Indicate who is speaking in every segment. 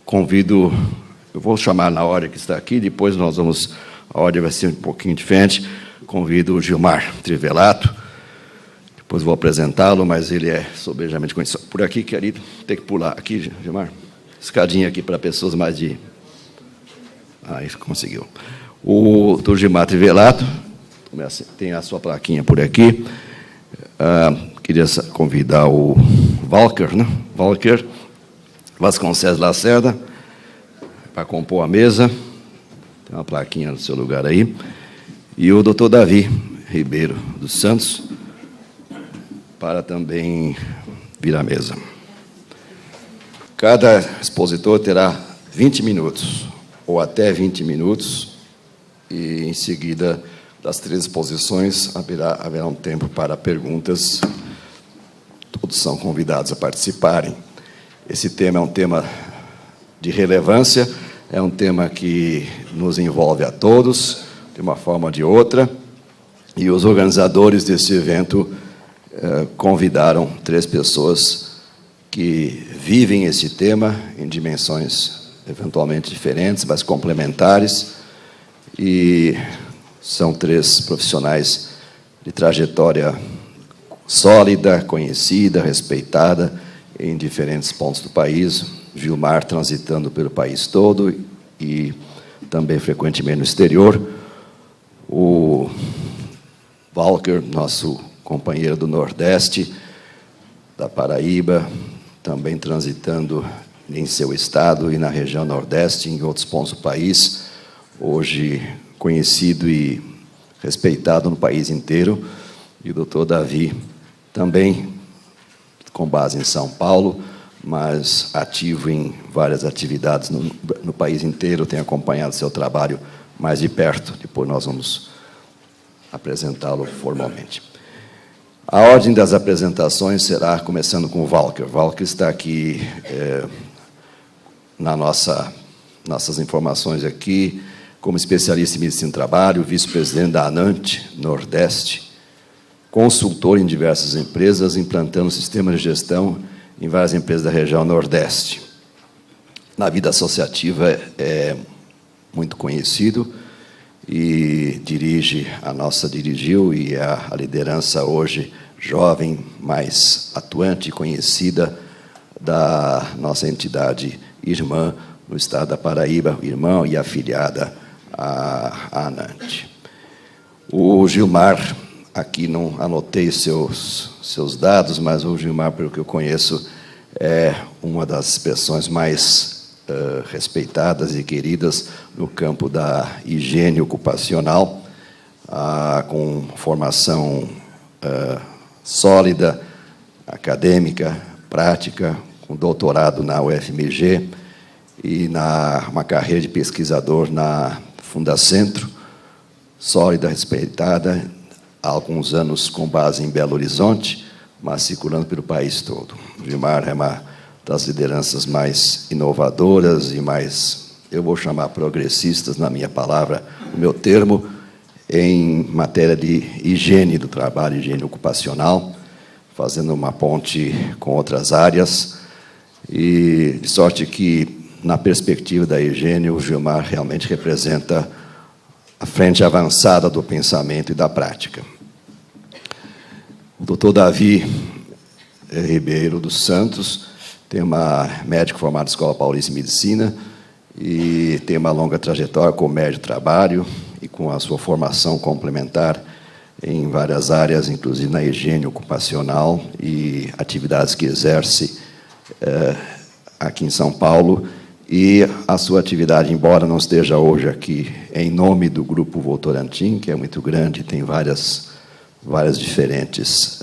Speaker 1: convido, eu vou chamar na hora que está aqui, depois a ordem vai ser um pouquinho diferente. Convido o Gilmar Trivelato, depois vou apresentá-lo, mas ele é soberanamente conhecido. Por aqui, querido, tem que pular. Aqui, Gilmar, escadinha aqui para pessoas mais de... isso conseguiu. O Dr. Gilmar Trivelato, tem a sua plaquinha por aqui. Queria convidar o Walker, né? Walker Vasconcelos Lacerda, para compor a mesa. Tem uma plaquinha no seu lugar aí. E o doutor Davi Ribeiro dos Santos, para também vir à mesa. Cada expositor terá 20 minutos, ou até 20 minutos, e, em seguida, das 3 exposições, haverá um tempo para perguntas. Todos são convidados a participarem. Esse tema é um tema de relevância, é um tema que nos envolve a todos, de uma forma ou de outra, e os organizadores desse evento convidaram 3 pessoas que vivem esse tema em dimensões eventualmente diferentes, mas complementares, e são 3 profissionais de trajetória sólida, conhecida, respeitada em diferentes pontos do país. Gilmar transitando pelo país todo e também frequentemente no exterior. O Walker, nosso companheiro do Nordeste, da Paraíba, também transitando em seu estado e na região Nordeste, em outros pontos do país, hoje conhecido e respeitado no país inteiro. E o doutor Davi, também com base em São Paulo, mas ativo em várias atividades no país inteiro, tem acompanhado seu trabalho mais de perto. Depois nós vamos apresentá-lo formalmente. A ordem das apresentações será começando com o Walker. O Walker está aqui nossas informações aqui, como especialista em medicina do trabalho, vice-presidente da ANANT Nordeste, consultor em diversas empresas, implantando sistemas de gestão em várias empresas da região Nordeste. Na vida associativa é muito conhecido e dirigiu e é a liderança hoje jovem, mais atuante e conhecida da nossa entidade irmã no estado da Paraíba, irmã e afiliada à ANANT. O Gilmar, aqui não anotei seus dados, mas o Gilmar, pelo que eu conheço, é uma das pessoas mais respeitadas e queridas no campo da higiene ocupacional, com formação sólida, acadêmica, prática, com doutorado na UFMG e uma carreira de pesquisador na Fundacentro, sólida, respeitada, há alguns anos com base em Belo Horizonte, mas circulando pelo país todo. O Gilmar é uma das lideranças mais inovadoras e mais, eu vou chamar progressistas, na minha palavra, no meu termo, em matéria de higiene do trabalho, higiene ocupacional, fazendo uma ponte com outras áreas, e de sorte que, na perspectiva da higiene, o Gilmar realmente representa a frente avançada do pensamento e da prática. O doutor Davi Ribeiro dos Santos médico formado na Escola Paulista de Medicina e tem uma longa trajetória com o médio trabalho e com a sua formação complementar em várias áreas, inclusive na higiene ocupacional e atividades que exerce aqui em São Paulo. E a sua atividade, embora não esteja hoje aqui em nome do Grupo Votorantim, que é muito grande, tem várias diferentes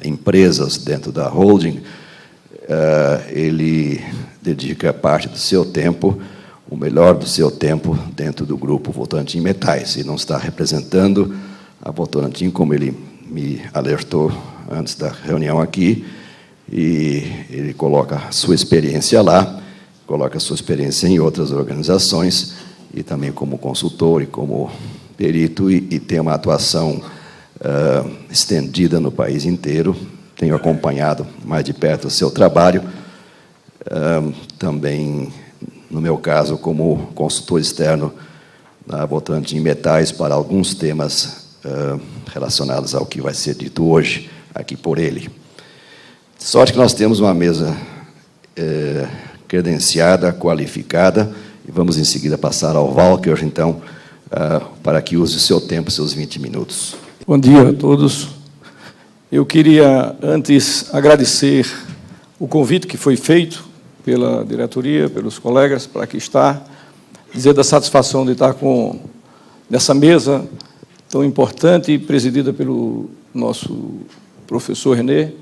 Speaker 1: empresas dentro da holding, ele dedica parte do seu tempo, o melhor do seu tempo, dentro do Grupo Votorantim Metais, e não está representando a Votorantim, como ele me alertou antes da reunião aqui, e ele coloca a sua experiência lá, coloca a sua experiência em outras organizações, e também como consultor e como perito, e tem uma atuação estendida no país inteiro. Tenho acompanhado mais de perto o seu trabalho. também, no meu caso, como consultor externo na Votorantim Metais para alguns temas relacionados ao que vai ser dito hoje aqui por ele. De sorte que nós temos uma mesa credenciada, qualificada, e vamos em seguida passar ao Walker, então, para que use o seu tempo, seus 20 minutos.
Speaker 2: Bom dia a todos. Eu queria, antes, agradecer o convite que foi feito pela diretoria, pelos colegas, para aqui estar, dizer da satisfação de estar nessa mesa tão importante, presidida pelo nosso professor René,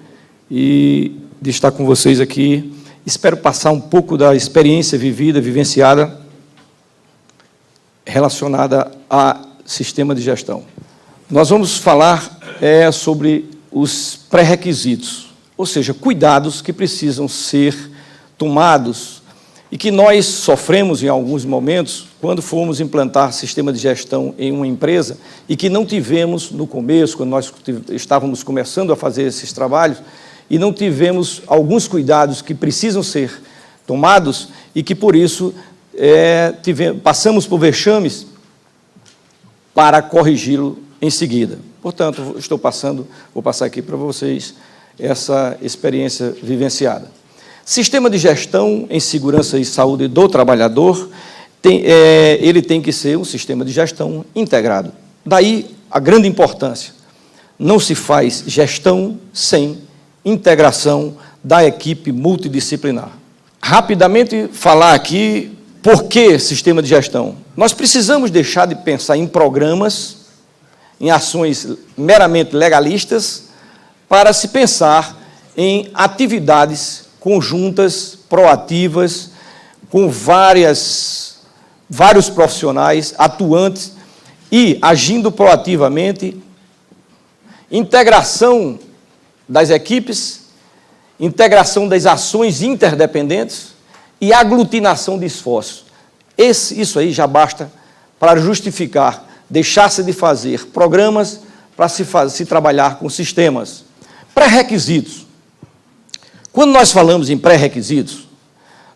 Speaker 2: e de estar com vocês aqui. Espero passar um pouco da experiência vivida, vivenciada, relacionada a sistema de gestão. Nós vamos falar sobre os pré-requisitos, ou seja, cuidados que precisam ser tomados e que nós sofremos em alguns momentos quando fomos implantar sistema de gestão em uma empresa e que não tivemos no começo, quando nós estávamos começando a fazer esses trabalhos, e não tivemos alguns cuidados que precisam ser tomados e que, por isso, passamos por vexames para corrigi-lo em seguida. Portanto, vou passar aqui para vocês essa experiência vivenciada. Sistema de gestão em segurança e saúde do trabalhador, ele tem que ser um sistema de gestão integrado. Daí a grande importância. Não se faz gestão sem integração da equipe multidisciplinar. Rapidamente falar aqui por que sistema de gestão. Nós precisamos deixar de pensar em programas, em ações meramente legalistas, para se pensar em atividades conjuntas, proativas, com vários profissionais atuantes e agindo proativamente, integração das equipes, integração das ações interdependentes e aglutinação de esforços. Isso aí já basta para justificar deixar-se de fazer programas para se trabalhar com sistemas. Pré-requisitos. Quando nós falamos em pré-requisitos,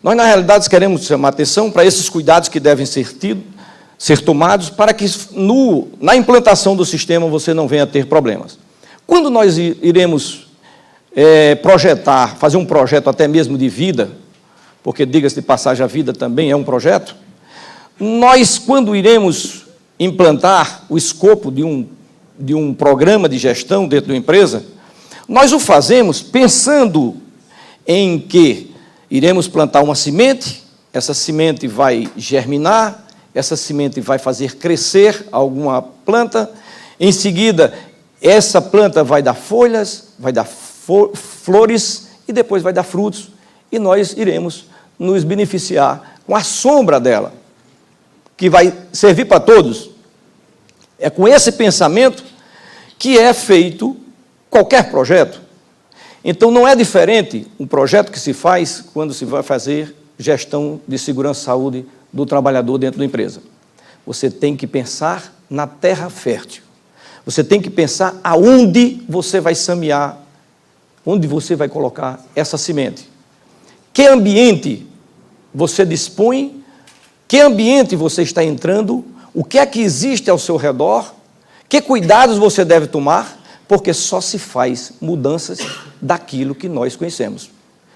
Speaker 2: nós, na realidade, queremos chamar atenção para esses cuidados que devem ser tomados para que, na implantação do sistema, você não venha a ter problemas. Quando nós iremos fazer um projeto até mesmo de vida, porque, diga-se de passagem, a vida também é um projeto, nós, quando iremos implantar o escopo de um programa de gestão dentro de uma empresa, nós o fazemos pensando em que iremos plantar uma semente, essa semente vai germinar, essa semente vai fazer crescer alguma planta, em seguida, essa planta vai dar folhas, vai dar flores e depois vai dar frutos, e nós iremos nos beneficiar com a sombra dela, que vai servir para todos. É com esse pensamento que é feito qualquer projeto. Então, não é diferente um projeto que se faz quando se vai fazer gestão de segurança e saúde do trabalhador dentro da empresa. Você tem que pensar na terra fértil. Você tem que pensar aonde você vai semear, onde você vai colocar essa semente. Que ambiente você dispõe, que ambiente você está entrando, o que é que existe ao seu redor, que cuidados você deve tomar, porque só se faz mudanças daquilo que nós conhecemos.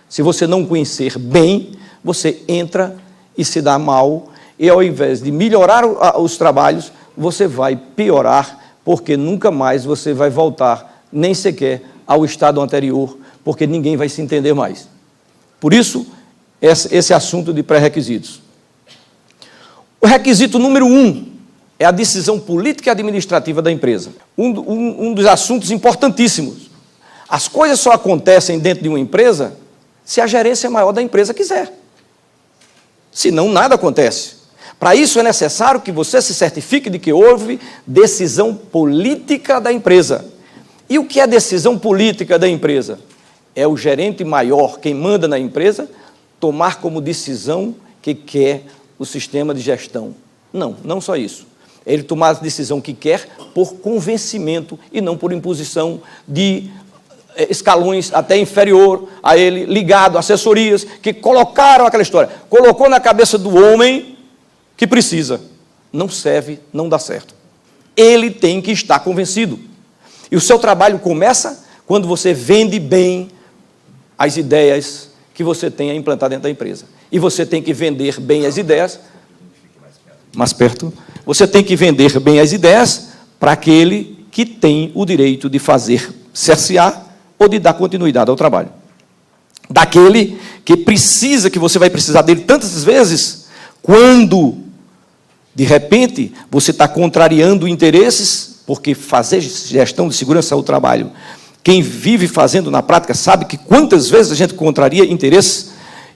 Speaker 2: Se você não conhecer bem, você entra e se dá mal, e ao invés de melhorar os trabalhos, você vai piorar, porque nunca mais você vai voltar, nem sequer ao estado anterior, porque ninguém vai se entender mais. Por isso, esse assunto de pré-requisitos. O requisito número 1 é a decisão política e administrativa da empresa. Um dos assuntos importantíssimos. As coisas só acontecem dentro de uma empresa se a gerência maior da empresa quiser. Senão, nada acontece. Para isso, é necessário que você se certifique de que houve decisão política da empresa. E o que é decisão política da empresa? É o gerente maior, quem manda na empresa, tomar como decisão que quer o sistema de gestão. Não, não só isso. Ele tomar a decisão que quer por convencimento e não por imposição de escalões até inferior a ele, ligado, assessorias, que colocaram aquela história, colocou na cabeça do homem que precisa. Não serve, não dá certo. Ele tem que estar convencido. E o seu trabalho começa quando você vende bem as ideias que você tem a implantar dentro da empresa. E você tem que vender bem as ideias, mais perto, você tem que vender bem as ideias para aquele que tem o direito de fazer cercear ou de dar continuidade ao trabalho. Daquele que precisa, que você vai precisar dele tantas vezes, quando, de repente, você está contrariando interesses, porque fazer gestão de segurança ao trabalho, quem vive fazendo na prática sabe que quantas vezes a gente contraria interesses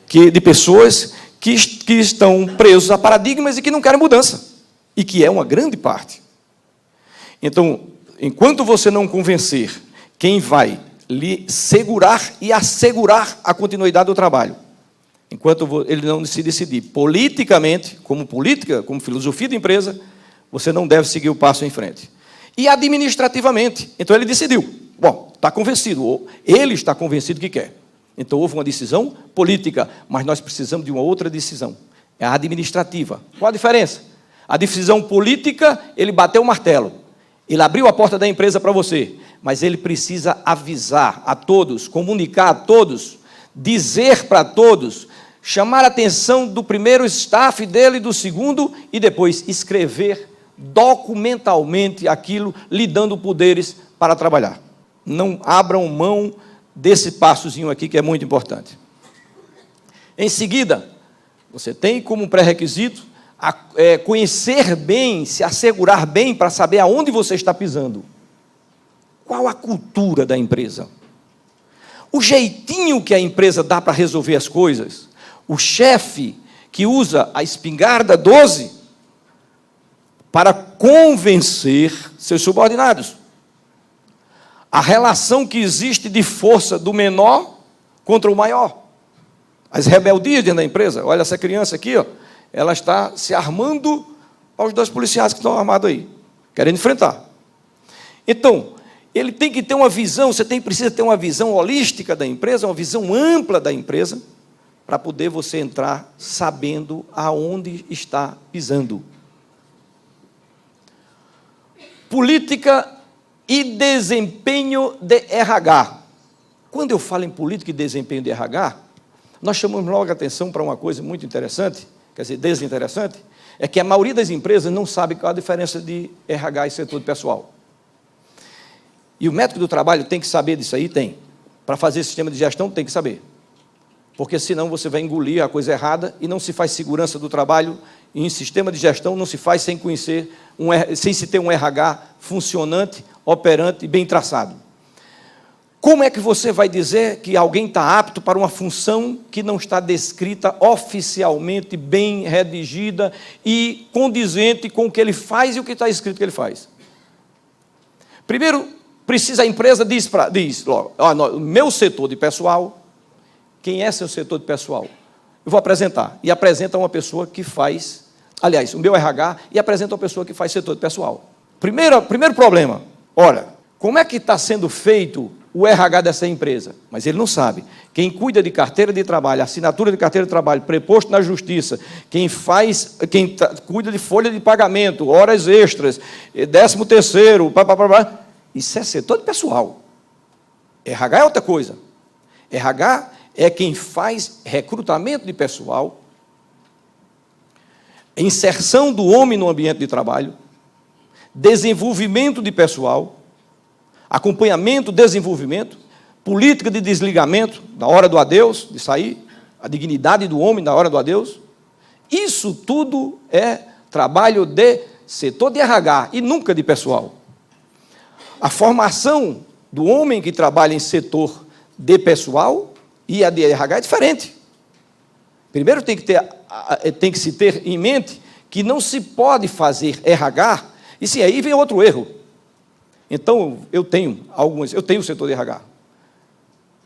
Speaker 2: de pessoas que estão presos a paradigmas e que não querem mudança, e que é uma grande parte. Então, enquanto você não convencer quem vai lhe segurar e assegurar a continuidade do trabalho, enquanto ele não se decidir politicamente, como política, como filosofia de empresa, você não deve seguir o passo em frente. E administrativamente, então ele decidiu, bom, está convencido, ele está convencido que quer. Então houve uma decisão política, mas nós precisamos de uma outra decisão, é a administrativa. Qual a diferença? A decisão política, ele bateu o martelo, ele abriu a porta da empresa para você, mas ele precisa avisar a todos, comunicar a todos, dizer para todos, chamar a atenção do primeiro staff dele, do segundo, e depois escrever documentalmente aquilo, lhe dando poderes para trabalhar. Não abram mão desse passozinho aqui, que é muito importante. Em seguida, você tem como pré-requisito conhecer bem, se assegurar bem para saber aonde você está pisando. Qual a cultura da empresa? O jeitinho que a empresa dá para resolver as coisas. O chefe que usa a espingarda 12 para convencer seus subordinados. A relação que existe de força do menor contra o maior. As rebeldias dentro da empresa. Olha essa criança aqui, ó, ela está se armando aos dois policiais que estão armados aí, querendo enfrentar. Então, ele tem que ter uma visão, precisa ter uma visão holística da empresa, uma visão ampla da empresa, para poder você entrar sabendo aonde está pisando. Política e desempenho de RH. Quando eu falo em política e desempenho de RH, nós chamamos logo a atenção para uma coisa muito interessante, quer dizer, desinteressante, é que a maioria das empresas não sabe qual a diferença de RH e setor de pessoal. E o médico do trabalho tem que saber disso aí? Tem. Para fazer sistema de gestão, tem que saber. Porque senão você vai engolir a coisa errada e não se faz segurança do trabalho, e em sistema de gestão não se faz sem conhecer, sem se ter um RH funcionante, operante e bem traçado. Como é que você vai dizer que alguém está apto para uma função que não está descrita oficialmente, bem redigida e condizente com o que ele faz e o que está escrito que ele faz? Primeiro, a empresa diz logo, o meu setor de pessoal, quem é seu setor de pessoal? Eu vou apresentar. E apresenta uma pessoa que faz, aliás, o meu RH, e apresenta uma pessoa que faz setor de pessoal. Primeiro problema, olha, como é que está sendo feito o RH dessa empresa? Mas ele não sabe. Quem cuida de carteira de trabalho, assinatura de carteira de trabalho, preposto na justiça, quem cuida de folha de pagamento, horas extras, 13º, isso é setor de pessoal. RH é outra coisa. RH é quem faz recrutamento de pessoal, inserção do homem no ambiente de trabalho, desenvolvimento de pessoal, acompanhamento, desenvolvimento, política de desligamento na hora do adeus, de sair, a dignidade do homem na hora do adeus. Isso tudo é trabalho de setor de RH e nunca de pessoal. A formação do homem que trabalha em setor de pessoal e a de RH é diferente. Primeiro tem que se ter em mente que não se pode fazer RH, e sim, aí vem outro erro. Então, eu tenho o setor de RH.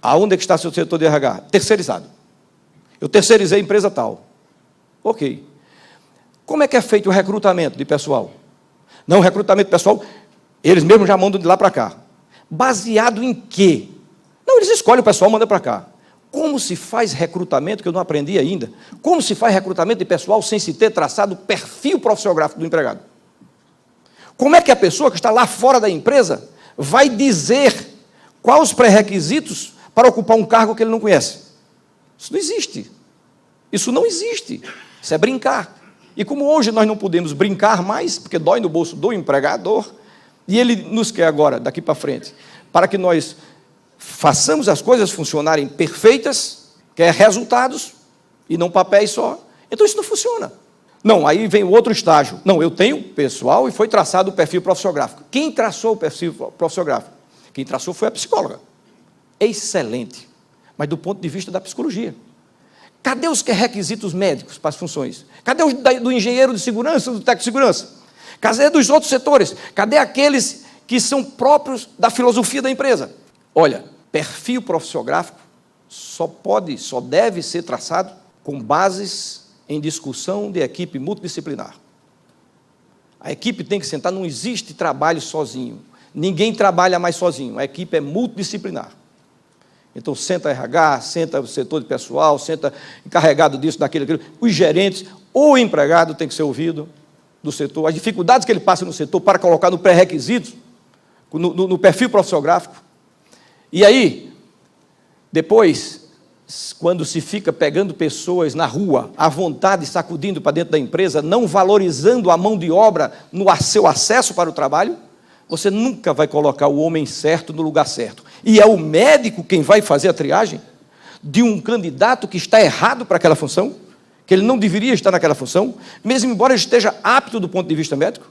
Speaker 2: Aonde é que está o seu setor de RH? Terceirizado. Eu terceirizei a empresa tal. Ok. Como é que é feito o recrutamento de pessoal? Não, o recrutamento de pessoal, eles mesmos já mandam de lá para cá. Baseado em quê? eles escolhem o pessoal, mandam para cá. Como se faz recrutamento, que eu não aprendi ainda, como se faz recrutamento de pessoal sem se ter traçado o perfil profissiográfico do empregado? Como é que a pessoa que está lá fora da empresa vai dizer quais os pré-requisitos para ocupar um cargo que ele não conhece? Isso não existe. Isso não existe. Isso é brincar. E como hoje nós não podemos brincar mais, porque dói no bolso do empregador, e ele nos quer agora, daqui para frente, para que nós façamos as coisas funcionarem perfeitas, quer resultados, e não papéis só, então isso não funciona. Não, aí vem o outro estágio. Não, eu tenho pessoal e foi traçado o perfil profissiográfico. Quem traçou o perfil profissiográfico? Quem traçou foi a psicóloga. Excelente. Mas do ponto de vista da psicologia. Cadê os requisitos médicos para as funções? Cadê os do engenheiro de segurança, do técnico de segurança? Cadê dos outros setores? Cadê aqueles que são próprios da filosofia da empresa? Olha, perfil profissiográfico só deve ser traçado com bases em discussão de equipe multidisciplinar. A equipe tem que sentar, não existe trabalho sozinho. Ninguém trabalha mais sozinho, a equipe é multidisciplinar. Então, senta RH, senta o setor de pessoal, senta encarregado disso, daquilo, os gerentes, ou o empregado tem que ser ouvido do setor, as dificuldades que ele passa no setor para colocar no pré-requisito, no perfil profissiográfico. E aí, depois, quando se fica pegando pessoas na rua, à vontade, sacudindo para dentro da empresa, não valorizando a mão de obra no seu acesso para o trabalho, você nunca vai colocar o homem certo no lugar certo. E é o médico quem vai fazer a triagem de um candidato que está errado para aquela função, que ele não deveria estar naquela função, mesmo embora ele esteja apto do ponto de vista médico.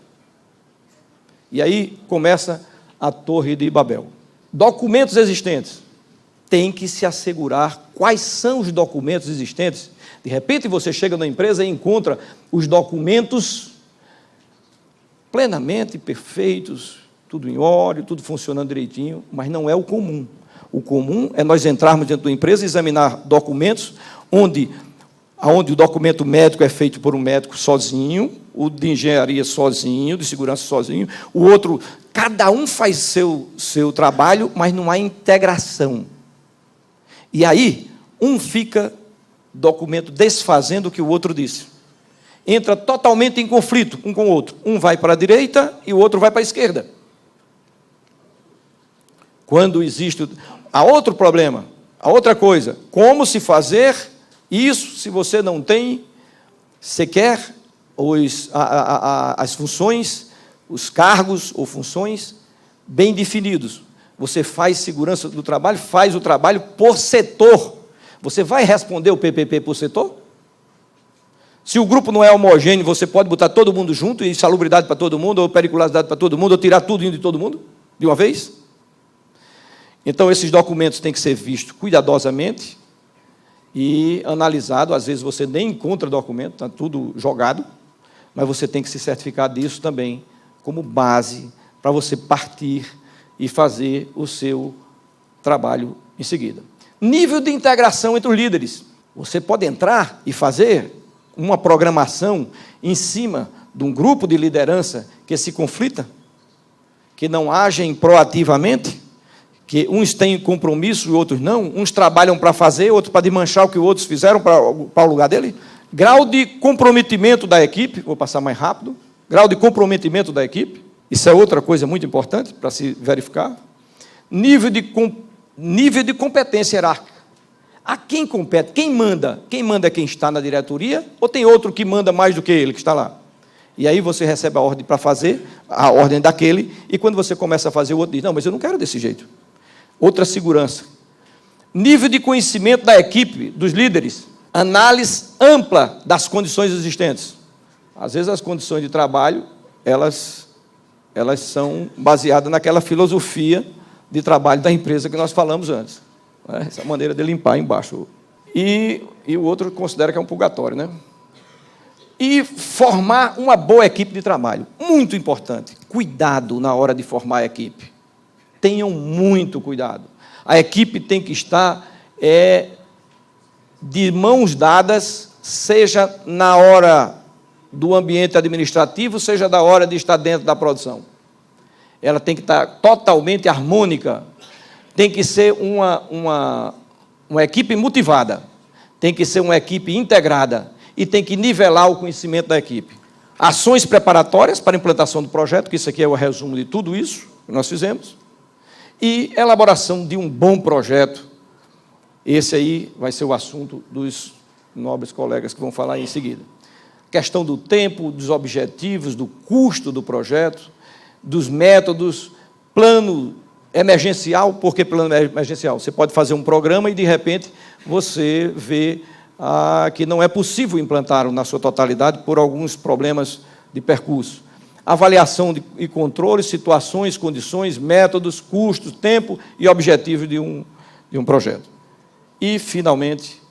Speaker 2: E aí começa a Torre de Babel. Documentos existentes. Tem que se assegurar quais são os documentos existentes. De repente você chega na empresa e encontra os documentos plenamente perfeitos, tudo em ordem, tudo funcionando direitinho, mas não é o comum. O comum é nós entrarmos dentro da empresa e examinar documentos onde o documento médico é feito por um médico sozinho, o de engenharia sozinho, de segurança sozinho, o outro, cada um faz seu trabalho, mas não há integração. E aí, um fica documento desfazendo o que o outro disse. Entra totalmente em conflito um com o outro. Um vai para a direita e o outro vai para a esquerda. Quando existe... Há outro problema, há outra coisa. Como se fazer isso se você não tem sequer as funções, os cargos ou funções bem definidos? Você faz segurança do trabalho, faz o trabalho por setor. Você vai responder o PPP por setor? Se o grupo não é homogêneo, você pode botar todo mundo junto, e insalubridade para todo mundo, ou periculosidade para todo mundo, ou tirar tudo de todo mundo, de uma vez? Então, esses documentos têm que ser vistos cuidadosamente e analisado. Às vezes você nem encontra documento, está tudo jogado, mas você tem que se certificar disso também, como base para você partir e fazer o seu trabalho em seguida. Nível de integração entre os líderes. Você pode entrar e fazer uma programação em cima de um grupo de liderança que se conflita, que não agem proativamente, que uns têm compromisso e outros não, uns trabalham para fazer, outros para desmanchar o que outros fizeram para o lugar dele. Grau de comprometimento da equipe, vou passar mais rápido, grau de comprometimento da equipe, isso é outra coisa muito importante para se verificar. Nível de competência hierárquica. A quem compete? Quem manda? Quem manda é quem está na diretoria, ou tem outro que manda mais do que ele que está lá? E aí você recebe a ordem para fazer, a ordem daquele, e quando você começa a fazer, o outro diz, não, mas eu não quero desse jeito. Outra segurança. Nível de conhecimento da equipe, dos líderes. Análise ampla das condições existentes. Às vezes as condições de trabalho, elas são baseadas naquela filosofia de trabalho da empresa que nós falamos antes. Essa maneira de limpar embaixo. E o outro considera que é um purgatório, né? E formar uma boa equipe de trabalho. Muito importante. Cuidado na hora de formar a equipe. Tenham muito cuidado. A equipe tem que estar de mãos dadas, seja na hora do ambiente administrativo, seja da hora de estar dentro da produção. Ela tem que estar totalmente harmônica, tem que ser uma equipe motivada, tem que ser uma equipe integrada e tem que nivelar o conhecimento da equipe. Ações preparatórias para a implantação do projeto, que isso aqui é o resumo de tudo isso que nós fizemos, e elaboração de um bom projeto. Esse aí vai ser o assunto dos nobres colegas que vão falar em seguida. Questão do tempo, dos objetivos, do custo do projeto, dos métodos, plano emergencial. Por que plano emergencial? Você pode fazer um programa e, de repente, você vê que não é possível implantar na sua totalidade por alguns problemas de percurso. Avaliação e controle, situações, condições, métodos, custos, tempo e objetivo de um projeto. E, finalmente,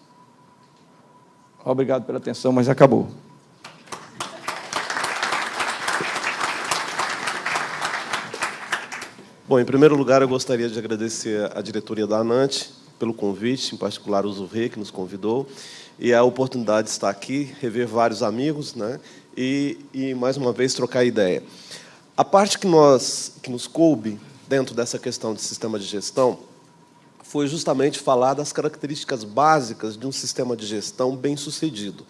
Speaker 2: obrigado pela atenção, mas acabou.
Speaker 3: Bom, em primeiro lugar, eu gostaria de agradecer à diretoria da ANANTE pelo convite, em particular o Zurré, que nos convidou, e a oportunidade de estar aqui, rever vários amigos, né, e mais uma vez, trocar ideia. A parte que nos coube, dentro dessa questão de sistema de gestão, foi justamente falar das características básicas de um sistema de gestão bem-sucedido.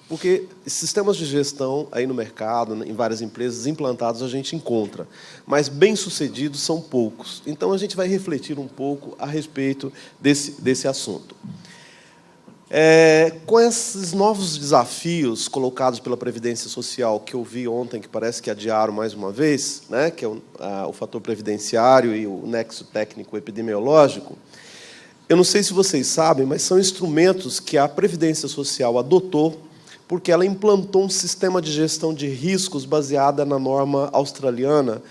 Speaker 3: Porque sistemas de gestão aí no mercado, em várias empresas implantados, a gente encontra, mas bem-sucedidos são poucos. Então, a gente vai refletir um pouco a respeito desse assunto. Com esses novos desafios colocados pela Previdência Social, que eu vi ontem, que parece que adiaram mais uma vez, né, que é o fator previdenciário e o nexo técnico epidemiológico, eu não sei se vocês sabem, mas são instrumentos que a Previdência Social adotou porque ela implantou um sistema de gestão de riscos baseada na norma australiana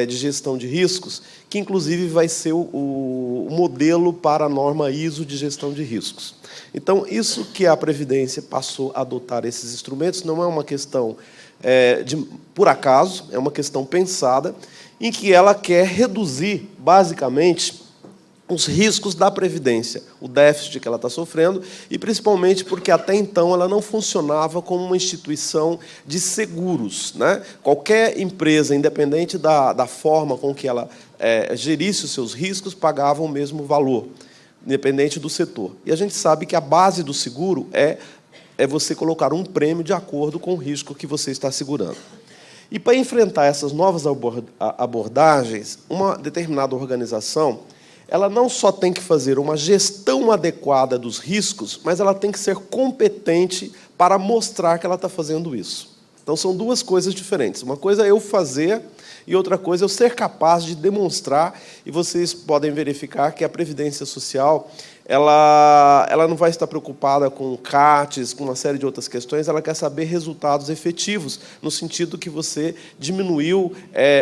Speaker 3: de gestão de riscos, que, inclusive, vai ser o modelo para a norma ISO de gestão de riscos. Então, isso que a Previdência passou a adotar esses instrumentos não é uma questão por acaso, é uma questão pensada, em que ela quer reduzir, basicamente, os riscos da Previdência, o déficit que ela está sofrendo, e principalmente porque, até então, ela não funcionava como uma instituição de seguros, né? Qualquer empresa, independente da forma com que ela gerisse os seus riscos, pagava o mesmo valor, independente do setor. E a gente sabe que a base do seguro é você colocar um prêmio de acordo com o risco que você está segurando. E, para enfrentar essas novas abordagens, uma determinada organização ela não só tem que fazer uma gestão adequada dos riscos, mas ela tem que ser competente para mostrar que ela está fazendo isso. Então, são duas coisas diferentes. Uma coisa é eu fazer e outra coisa é eu ser capaz de demonstrar, e vocês podem verificar que a Previdência Social ela não vai estar preocupada com CATs, com uma série de outras questões, ela quer saber resultados efetivos, no sentido que você diminuiu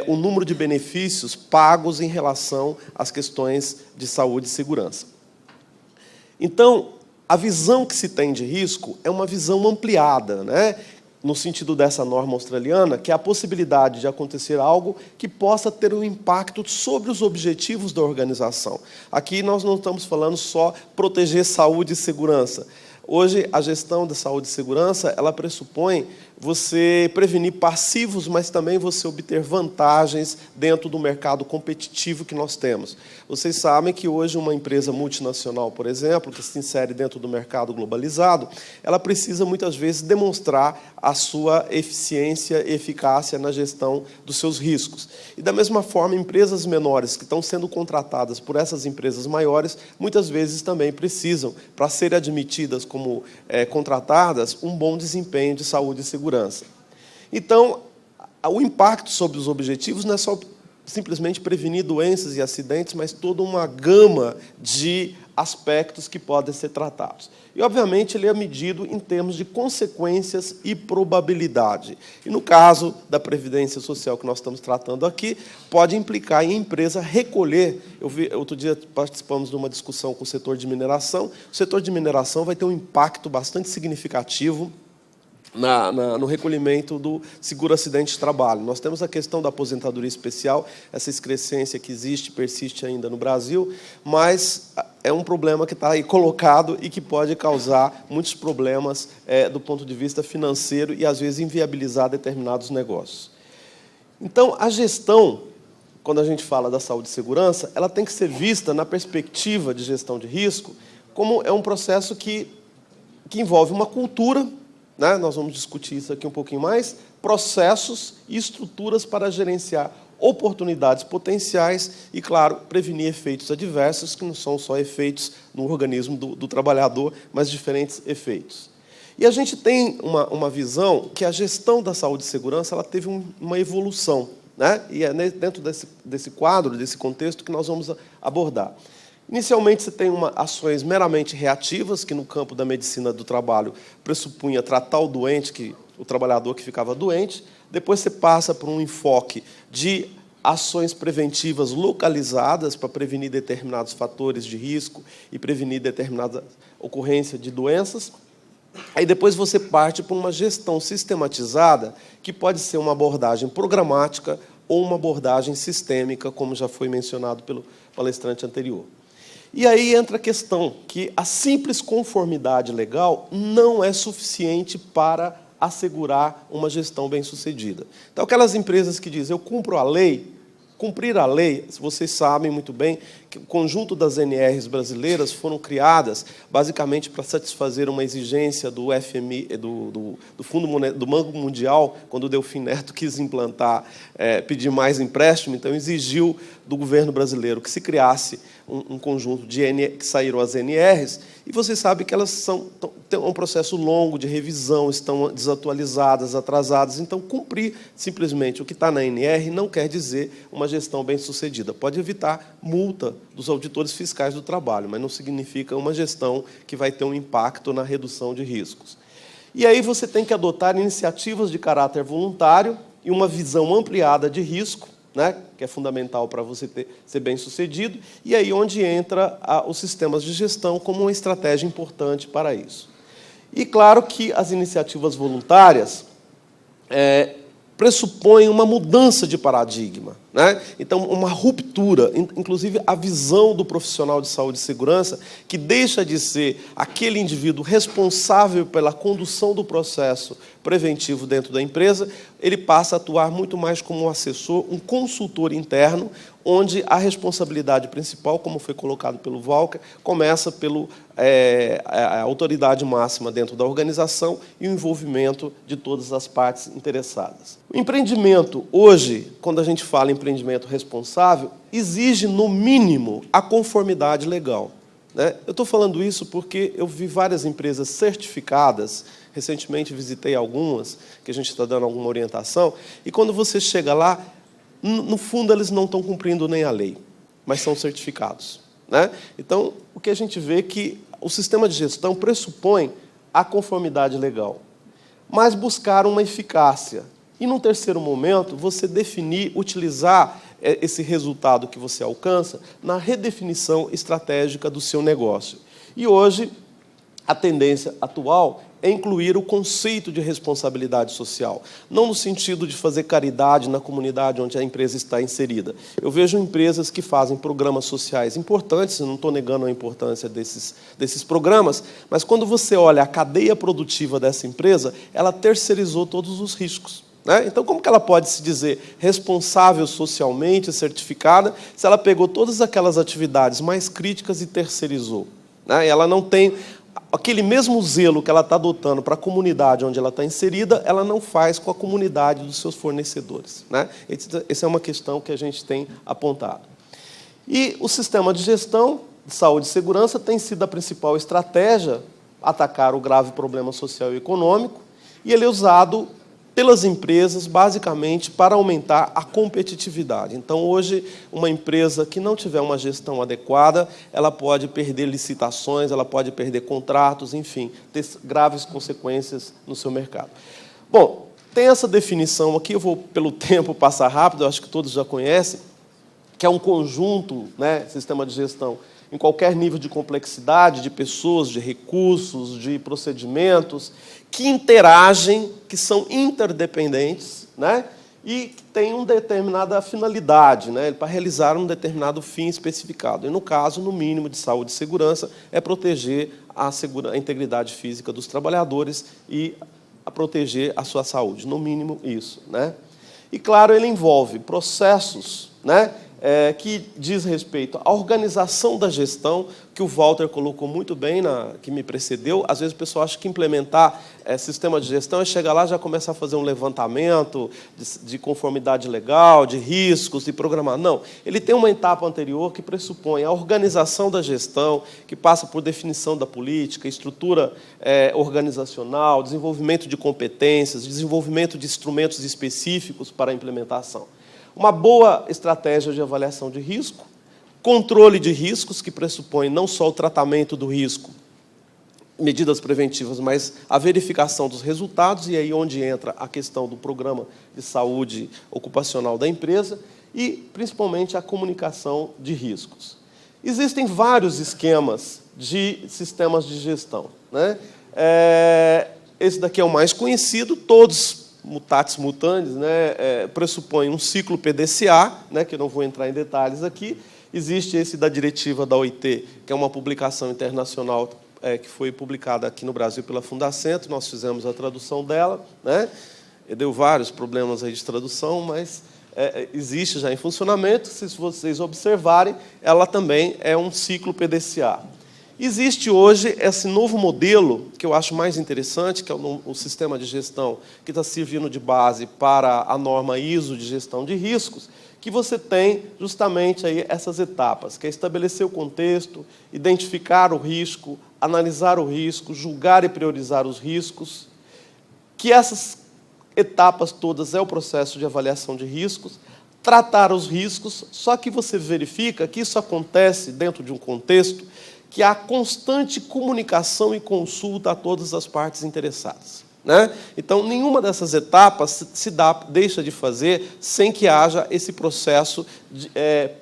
Speaker 3: o número de benefícios pagos em relação às questões de saúde e segurança. Então, a visão que se tem de risco é uma visão ampliada, né? No sentido dessa norma australiana, que é a possibilidade de acontecer algo que possa ter um impacto sobre os objetivos da organização. Aqui nós não estamos falando só proteger saúde e segurança. Hoje, a gestão da saúde e segurança, ela pressupõe você prevenir passivos, mas também você obter vantagens dentro do mercado competitivo que nós temos. Vocês sabem que hoje uma empresa multinacional, por exemplo, que se insere dentro do mercado globalizado, ela precisa, muitas vezes, demonstrar a sua eficiência e eficácia na gestão dos seus riscos. E, da mesma forma, empresas menores que estão sendo contratadas por essas empresas maiores, muitas vezes também precisam, para serem admitidas como contratadas, um bom desempenho de saúde e segurança. Então, o impacto sobre os objetivos não é só simplesmente prevenir doenças e acidentes, mas toda uma gama de aspectos que podem ser tratados. E, obviamente, ele é medido em termos de consequências e probabilidade. E, no caso da Previdência Social que nós estamos tratando aqui, pode implicar em a empresa recolher. Outro dia participamos de uma discussão com o setor de mineração. O setor de mineração vai ter um impacto bastante significativo no recolhimento do seguro-acidente de trabalho. Nós temos a questão da aposentadoria especial, essa excrescência que existe, persiste ainda no Brasil, mas é um problema que está aí colocado e que pode causar muitos problemas do ponto de vista financeiro e, às vezes, inviabilizar determinados negócios. Então, a gestão quando a gente fala da saúde e segurança, ela tem que ser vista na perspectiva de gestão de risco, como é um processo que envolve uma cultura, né? Nós vamos discutir isso aqui um pouquinho mais, processos e estruturas para gerenciar oportunidades potenciais e, claro, prevenir efeitos adversos, que não são só efeitos no organismo do trabalhador, mas diferentes efeitos. E a gente tem uma visão que a gestão da saúde e segurança ela teve uma evolução, né? E é dentro desse quadro, desse contexto, que nós vamos abordar. Inicialmente, você tem ações meramente reativas, que no campo da medicina do trabalho pressupunha tratar o doente, o trabalhador que ficava doente. Depois você passa por um enfoque de ações preventivas localizadas para prevenir determinados fatores de risco e prevenir determinada ocorrência de doenças. Aí depois você parte para uma gestão sistematizada, que pode ser uma abordagem programática ou uma abordagem sistêmica, como já foi mencionado pelo palestrante anterior. E aí entra a questão que a simples conformidade legal não é suficiente para assegurar uma gestão bem-sucedida. Então, aquelas empresas que dizem, eu cumpro a lei, cumprir a lei, vocês sabem muito bem que o conjunto das NRs brasileiras foram criadas basicamente para satisfazer uma exigência do FMI, do Banco Mundial, quando o Delfim Neto quis implantar, pedir mais empréstimo, então exigiu do governo brasileiro que se criasse um conjunto de que saíram as NRs, e vocês sabem que elas têm um processo longo de revisão, estão desatualizadas, atrasadas. Então, cumprir simplesmente o que está na NR não quer dizer uma gestão bem-sucedida. Pode evitar multa dos auditores fiscais do trabalho, mas não significa uma gestão que vai ter um impacto na redução de riscos. E aí você tem que adotar iniciativas de caráter voluntário e uma visão ampliada de risco, né, que é fundamental para você ser bem-sucedido, e aí onde entra os sistemas de gestão como uma estratégia importante para isso. E claro que as iniciativas voluntárias pressupõem uma mudança de paradigma, né? Então, uma ruptura, inclusive a visão do profissional de saúde e segurança, que deixa de ser aquele indivíduo responsável pela condução do processo preventivo dentro da empresa, ele passa a atuar muito mais como um assessor, um consultor interno, onde a responsabilidade principal, como foi colocado pelo Walker, começa pela autoridade máxima dentro da organização e o envolvimento de todas as partes interessadas. O empreendimento, hoje, quando a gente fala em empreendimento responsável, exige, no mínimo, a conformidade legal, né? Eu estou falando isso porque eu vi várias empresas certificadas, recentemente visitei algumas, que a gente está dando alguma orientação, e quando você chega lá, no fundo, eles não estão cumprindo nem a lei, mas são certificados, né? Então, o que a gente vê é que o sistema de gestão pressupõe a conformidade legal, mas buscar uma eficácia. E, num terceiro momento, você definir, utilizar esse resultado que você alcança na redefinição estratégica do seu negócio. E, hoje, a tendência atual é incluir o conceito de responsabilidade social, não no sentido de fazer caridade na comunidade onde a empresa está inserida. Eu vejo empresas que fazem programas sociais importantes, eu não estou negando a importância desses programas, mas quando você olha a cadeia produtiva dessa empresa, ela terceirizou todos os riscos, né? Então, como que ela pode se dizer responsável socialmente, certificada, se ela pegou todas aquelas atividades mais críticas e terceirizou, né? Ela não tem aquele mesmo zelo que ela está adotando para a comunidade onde ela está inserida, ela não faz com a comunidade dos seus fornecedores, né? Essa é uma questão que a gente tem apontado. E o sistema de gestão de saúde e segurança tem sido a principal estratégia atacar o grave problema social e econômico, e ele é usado pelas empresas, basicamente, para aumentar a competitividade. Então, hoje, uma empresa que não tiver uma gestão adequada, ela pode perder licitações, ela pode perder contratos, enfim, ter graves consequências no seu mercado. Bom, tem essa definição aqui, eu vou, pelo tempo, passar rápido, eu acho que todos já conhecem, que é um conjunto, né, sistema de gestão, em qualquer nível de complexidade, de pessoas, de recursos, de procedimentos, que interagem, que são interdependentes, né? E que têm uma determinada finalidade, né? Para realizar um determinado fim especificado. E, no caso, no mínimo de saúde e segurança, é proteger a integridade física dos trabalhadores e a proteger a sua saúde. No mínimo, isso, né? E, claro, ele envolve processos né, que diz respeito à organização da gestão, que o Walter colocou muito bem, que me precedeu. Às vezes o pessoal acha que implementar sistema de gestão é chegar lá e já começar a fazer um levantamento de conformidade legal, de riscos, de programar. Não, ele tem uma etapa anterior que pressupõe a organização da gestão, que passa por definição da política, estrutura organizacional, desenvolvimento de competências, desenvolvimento de instrumentos específicos para a implementação. Uma boa estratégia de avaliação de risco, controle de riscos, que pressupõe não só o tratamento do risco, medidas preventivas, mas a verificação dos resultados, e aí onde entra a questão do programa de saúde ocupacional da empresa, e, principalmente, a comunicação de riscos. Existem vários esquemas de sistemas de gestão, né? Esse daqui é o mais conhecido, todos mutatis mutandis, né, pressupõe um ciclo PDCA, né, que eu não vou entrar em detalhes aqui. Existe esse da diretiva da OIT, que é uma publicação internacional que foi publicada aqui no Brasil pela Fundacentro, nós fizemos a tradução dela, né, e deu vários problemas aí de tradução, mas existe já em funcionamento. Se vocês observarem, ela também é um ciclo PDCA. Existe hoje esse novo modelo, que eu acho mais interessante, que é o sistema de gestão que está servindo de base para a norma ISO de gestão de riscos, que você tem justamente aí essas etapas, que é estabelecer o contexto, identificar o risco, analisar o risco, julgar e priorizar os riscos, que essas etapas todas é o processo de avaliação de riscos, tratar os riscos, só que você verifica que isso acontece dentro de um contexto que há constante comunicação e consulta a todas as partes interessadas, né? Então, nenhuma dessas etapas deixa de fazer sem que haja esse processo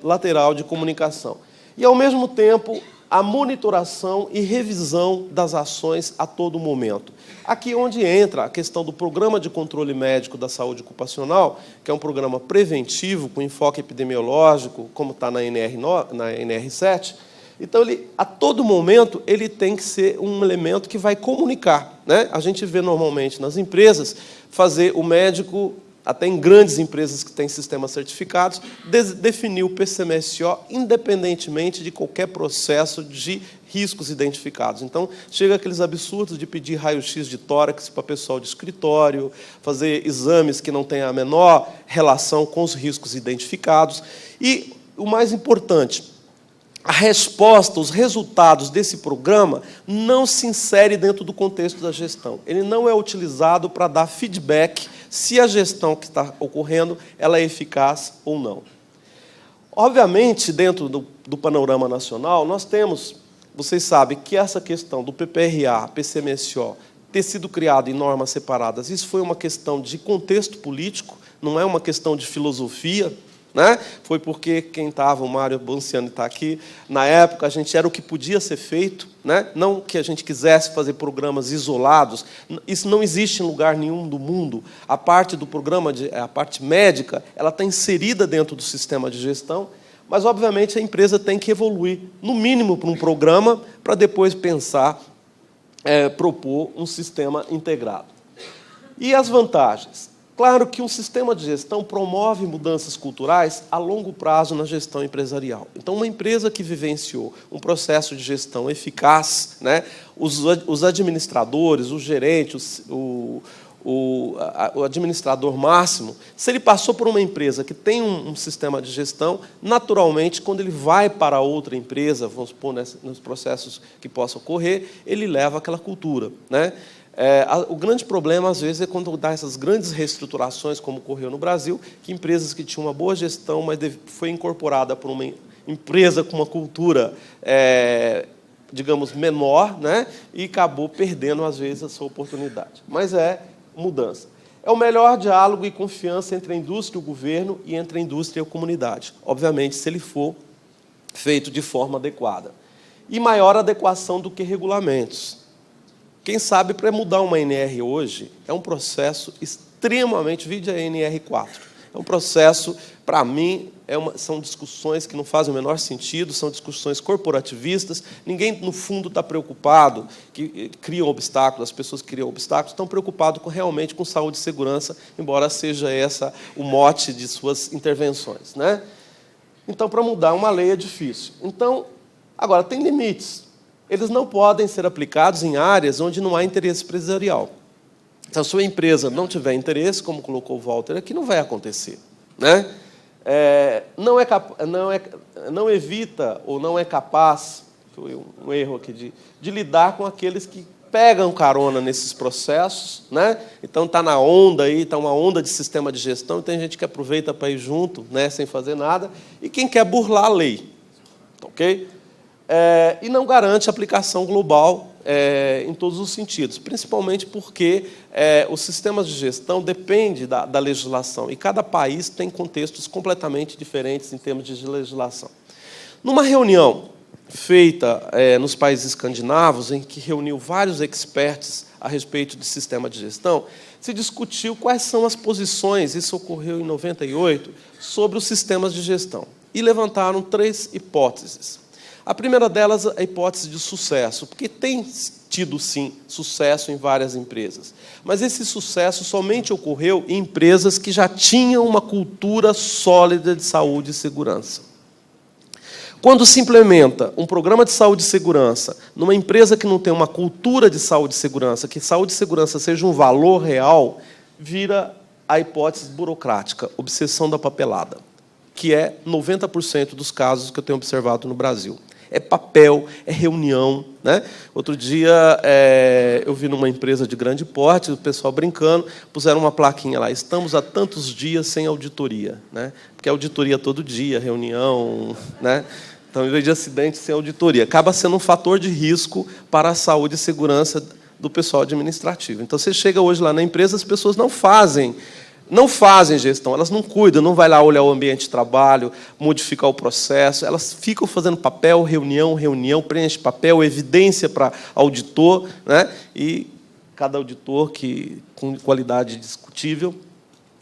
Speaker 3: lateral de comunicação. E, ao mesmo tempo, a monitoração e revisão das ações a todo momento. Aqui é onde entra a questão do Programa de Controle Médico da Saúde Ocupacional, que é um programa preventivo, com enfoque epidemiológico, como está na NR7, Então, a todo momento, ele tem que ser um elemento que vai comunicar, né? A gente vê normalmente nas empresas fazer o médico, até em grandes empresas que têm sistemas certificados, definir o PCMSO independentemente de qualquer processo de riscos identificados. Então, chega aqueles absurdos de pedir raio-x de tórax para pessoal de escritório, fazer exames que não têm a menor relação com os riscos identificados. E, o mais importante, a resposta, os resultados desse programa não se insere dentro do contexto da gestão. Ele não é utilizado para dar feedback se a gestão que está ocorrendo ela é eficaz ou não. Obviamente, dentro do panorama nacional, nós temos, vocês sabem, que essa questão do PPRA, PCMSO, ter sido criado em normas separadas, isso foi uma questão de contexto político, não é uma questão de filosofia, né? Foi porque quem estava, o Mário Bonciani está aqui, na época a gente era o que podia ser feito, né? Não que a gente quisesse fazer programas isolados, isso não existe em lugar nenhum do mundo. A parte do programa, a parte médica, ela está inserida dentro do sistema de gestão, mas, obviamente, a empresa tem que evoluir, no mínimo, para um programa, para depois pensar, propor um sistema integrado. E as vantagens? Claro que um sistema de gestão promove mudanças culturais a longo prazo na gestão empresarial. Então, uma empresa que vivenciou um processo de gestão eficaz, né, os administradores, o gerente, o administrador máximo, se ele passou por uma empresa que tem um sistema de gestão, naturalmente, quando ele vai para outra empresa, vamos supor, nos processos que possam ocorrer, ele leva aquela cultura, né? O grande problema, às vezes, é quando dá essas grandes reestruturações, como ocorreu no Brasil, que empresas que tinham uma boa gestão, mas foi incorporada por uma empresa com uma cultura, digamos, menor, né, e acabou perdendo, às vezes, a sua oportunidade. Mas é mudança. É o melhor diálogo e confiança entre a indústria e o governo e entre a indústria e a comunidade. Obviamente, se ele for feito de forma adequada. E maior adequação do que regulamentos. Quem sabe, para mudar uma NR hoje, é um processo extremamente... Vide a NR4. É um processo, para mim, são discussões que não fazem o menor sentido, são discussões corporativistas. Ninguém, no fundo, está preocupado, que criam obstáculos, as pessoas que criam obstáculos estão preocupadas realmente com saúde e segurança, embora seja esse o mote de suas intervenções, né? Então, para mudar uma lei é difícil. Então, agora, tem limites. Eles não podem ser aplicados em áreas onde não há interesse empresarial. Se a sua empresa não tiver interesse, como colocou o Walter aqui, não vai acontecer, né? Não evita ou não é capaz, foi um erro aqui, de lidar com aqueles que pegam carona nesses processos, né? Então está na onda aí, está uma onda de sistema de gestão, e tem gente que aproveita para ir junto, né, sem fazer nada, e quem quer burlar a lei, ok? E não garante aplicação global em todos os sentidos, principalmente porque os sistemas de gestão dependem da legislação, e cada país tem contextos completamente diferentes em termos de legislação. Numa reunião feita nos países escandinavos, em que reuniu vários experts a respeito de sistema de gestão, se discutiu quais são as posições, isso ocorreu em 98, sobre os sistemas de gestão, e levantaram 3 hipóteses. A primeira delas é a hipótese de sucesso, porque tem tido, sim, sucesso em várias empresas. Mas esse sucesso somente ocorreu em empresas que já tinham uma cultura sólida de saúde e segurança. Quando se implementa um programa de saúde e segurança numa empresa que não tem uma cultura de saúde e segurança, que saúde e segurança seja um valor real, vira a hipótese burocrática, obsessão da papelada, que é 90% dos casos que eu tenho observado no Brasil. É papel, é reunião, né? Outro dia, eu vi numa empresa de grande porte, o pessoal brincando, puseram uma plaquinha lá, estamos há tantos dias sem auditoria, né? Porque auditoria todo dia, reunião, né? Então, em vez de acidente, sem auditoria. Acaba sendo um fator de risco para a saúde e segurança do pessoal administrativo. Então, você chega hoje lá na empresa, as pessoas não fazem gestão, elas não cuidam, não vai lá olhar o ambiente de trabalho, modificar o processo, elas ficam fazendo papel, reunião, preenche papel, evidência para auditor, né? E cada auditor com qualidade discutível.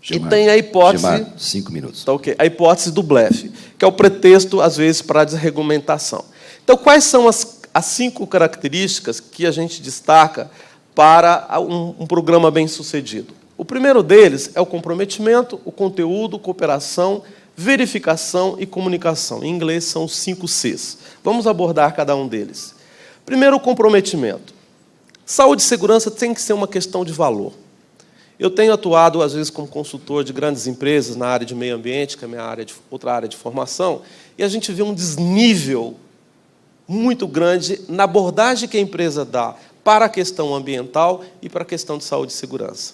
Speaker 1: Gilmar,
Speaker 3: e tem a hipótese...
Speaker 1: Gilmar, 5 minutos.
Speaker 3: Tá, okay, a hipótese do blefe, que é o pretexto, às vezes, para a desregulamentação. Então, quais são as 5 características que a gente destaca para um programa bem-sucedido? O primeiro deles é o comprometimento, o conteúdo, cooperação, verificação e comunicação. Em inglês, são os 5 Cs. Vamos abordar cada um deles. Primeiro, o comprometimento. Saúde e segurança tem que ser uma questão de valor. Eu tenho atuado, às vezes, como consultor de grandes empresas na área de meio ambiente, que é a minha outra área de formação, e a gente vê um desnível muito grande na abordagem que a empresa dá para a questão ambiental e para a questão de saúde e segurança.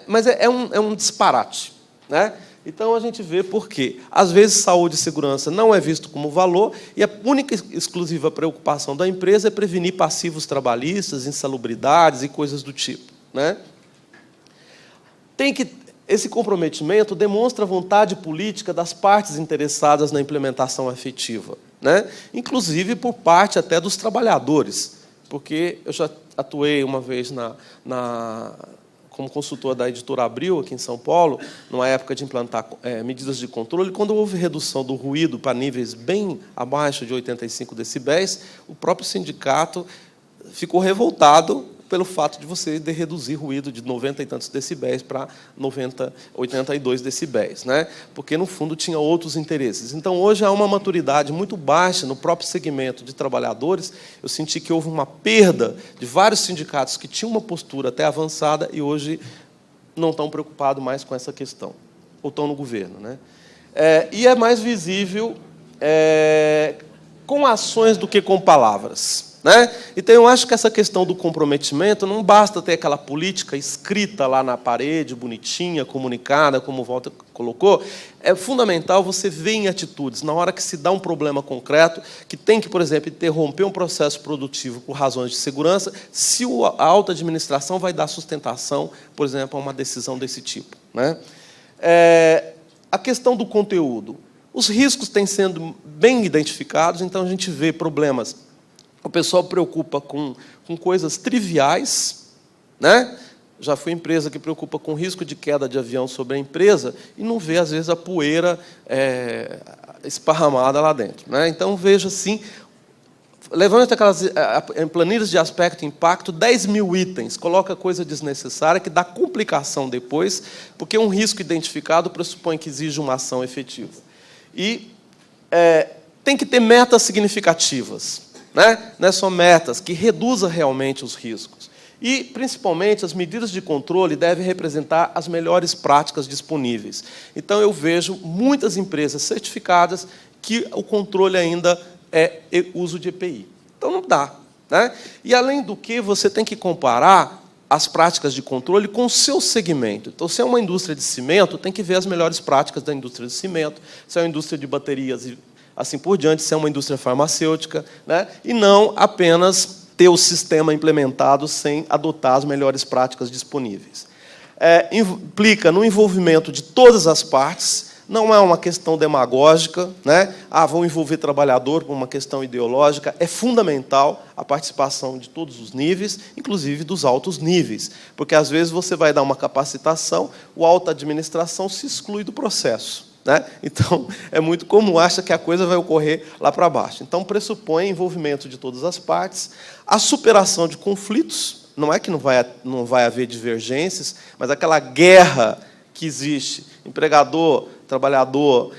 Speaker 3: Mas é um disparate, né? Então, a gente vê por quê. Às vezes, saúde e segurança não é visto como valor e a única e exclusiva preocupação da empresa é prevenir passivos trabalhistas, insalubridades e coisas do tipo, né? Esse comprometimento demonstra a vontade política das partes interessadas na implementação efetiva, né? Inclusive por parte até dos trabalhadores, porque eu já atuei uma vez como consultor da Editora Abril, aqui em São Paulo, numa época de implantar medidas de controle, quando houve redução do ruído para níveis bem abaixo de 85 decibéis, o próprio sindicato ficou revoltado pelo fato de você reduzir ruído de 90 e tantos decibéis para 82 decibéis, né? Porque, no fundo, tinha outros interesses. Então, hoje, há uma maturidade muito baixa no próprio segmento de trabalhadores. Eu senti que houve uma perda de vários sindicatos que tinham uma postura até avançada e, hoje, não estão preocupados mais com essa questão, ou estão no governo, né? E é mais visível com ações do que com palavras, né? Então, eu acho que essa questão do comprometimento não basta ter aquela política escrita lá na parede, bonitinha, comunicada, como o Walter colocou. É fundamental você ver em atitudes, na hora que se dá um problema concreto, que tem que, por exemplo, interromper um processo produtivo por razões de segurança, se a alta administração vai dar sustentação, por exemplo, a uma decisão desse tipo, né? A questão do conteúdo. Os riscos têm sendo bem identificados, então a gente vê problemas. O pessoal preocupa com coisas triviais, né? Já fui empresa que preocupa com risco de queda de avião sobre a empresa e não vê, às vezes, a poeira esparramada lá dentro, né? Então, veja assim, levanta aquelas planilhas de aspecto e impacto, 10 mil itens, coloca coisa desnecessária que dá complicação depois, porque um risco identificado pressupõe que exige uma ação efetiva. E tem que ter metas significativas, né? Não é só metas, que reduzam realmente os riscos. E, principalmente, as medidas de controle devem representar as melhores práticas disponíveis. Então, eu vejo muitas empresas certificadas que o controle ainda é uso de EPI. Então, não dá, né? E, além do que, você tem que comparar as práticas de controle com o seu segmento. Então, se é uma indústria de cimento, tem que ver as melhores práticas da indústria de cimento, se é uma indústria de baterias e assim por diante, se é uma indústria farmacêutica, né? E não apenas ter o sistema implementado sem adotar as melhores práticas disponíveis. Implica no envolvimento de todas as partes, não é uma questão demagógica, né? Vão envolver trabalhador por uma questão ideológica. É fundamental a participação de todos os níveis, inclusive dos altos níveis, porque, às vezes, você vai dar uma capacitação, o alta administração se exclui do processo, né? Então, é muito comum, acha que a coisa vai ocorrer lá para baixo. Então, pressupõe envolvimento de todas as partes, a superação de conflitos. Não é que não vai haver divergências, mas aquela guerra que existe, empregador, trabalhador,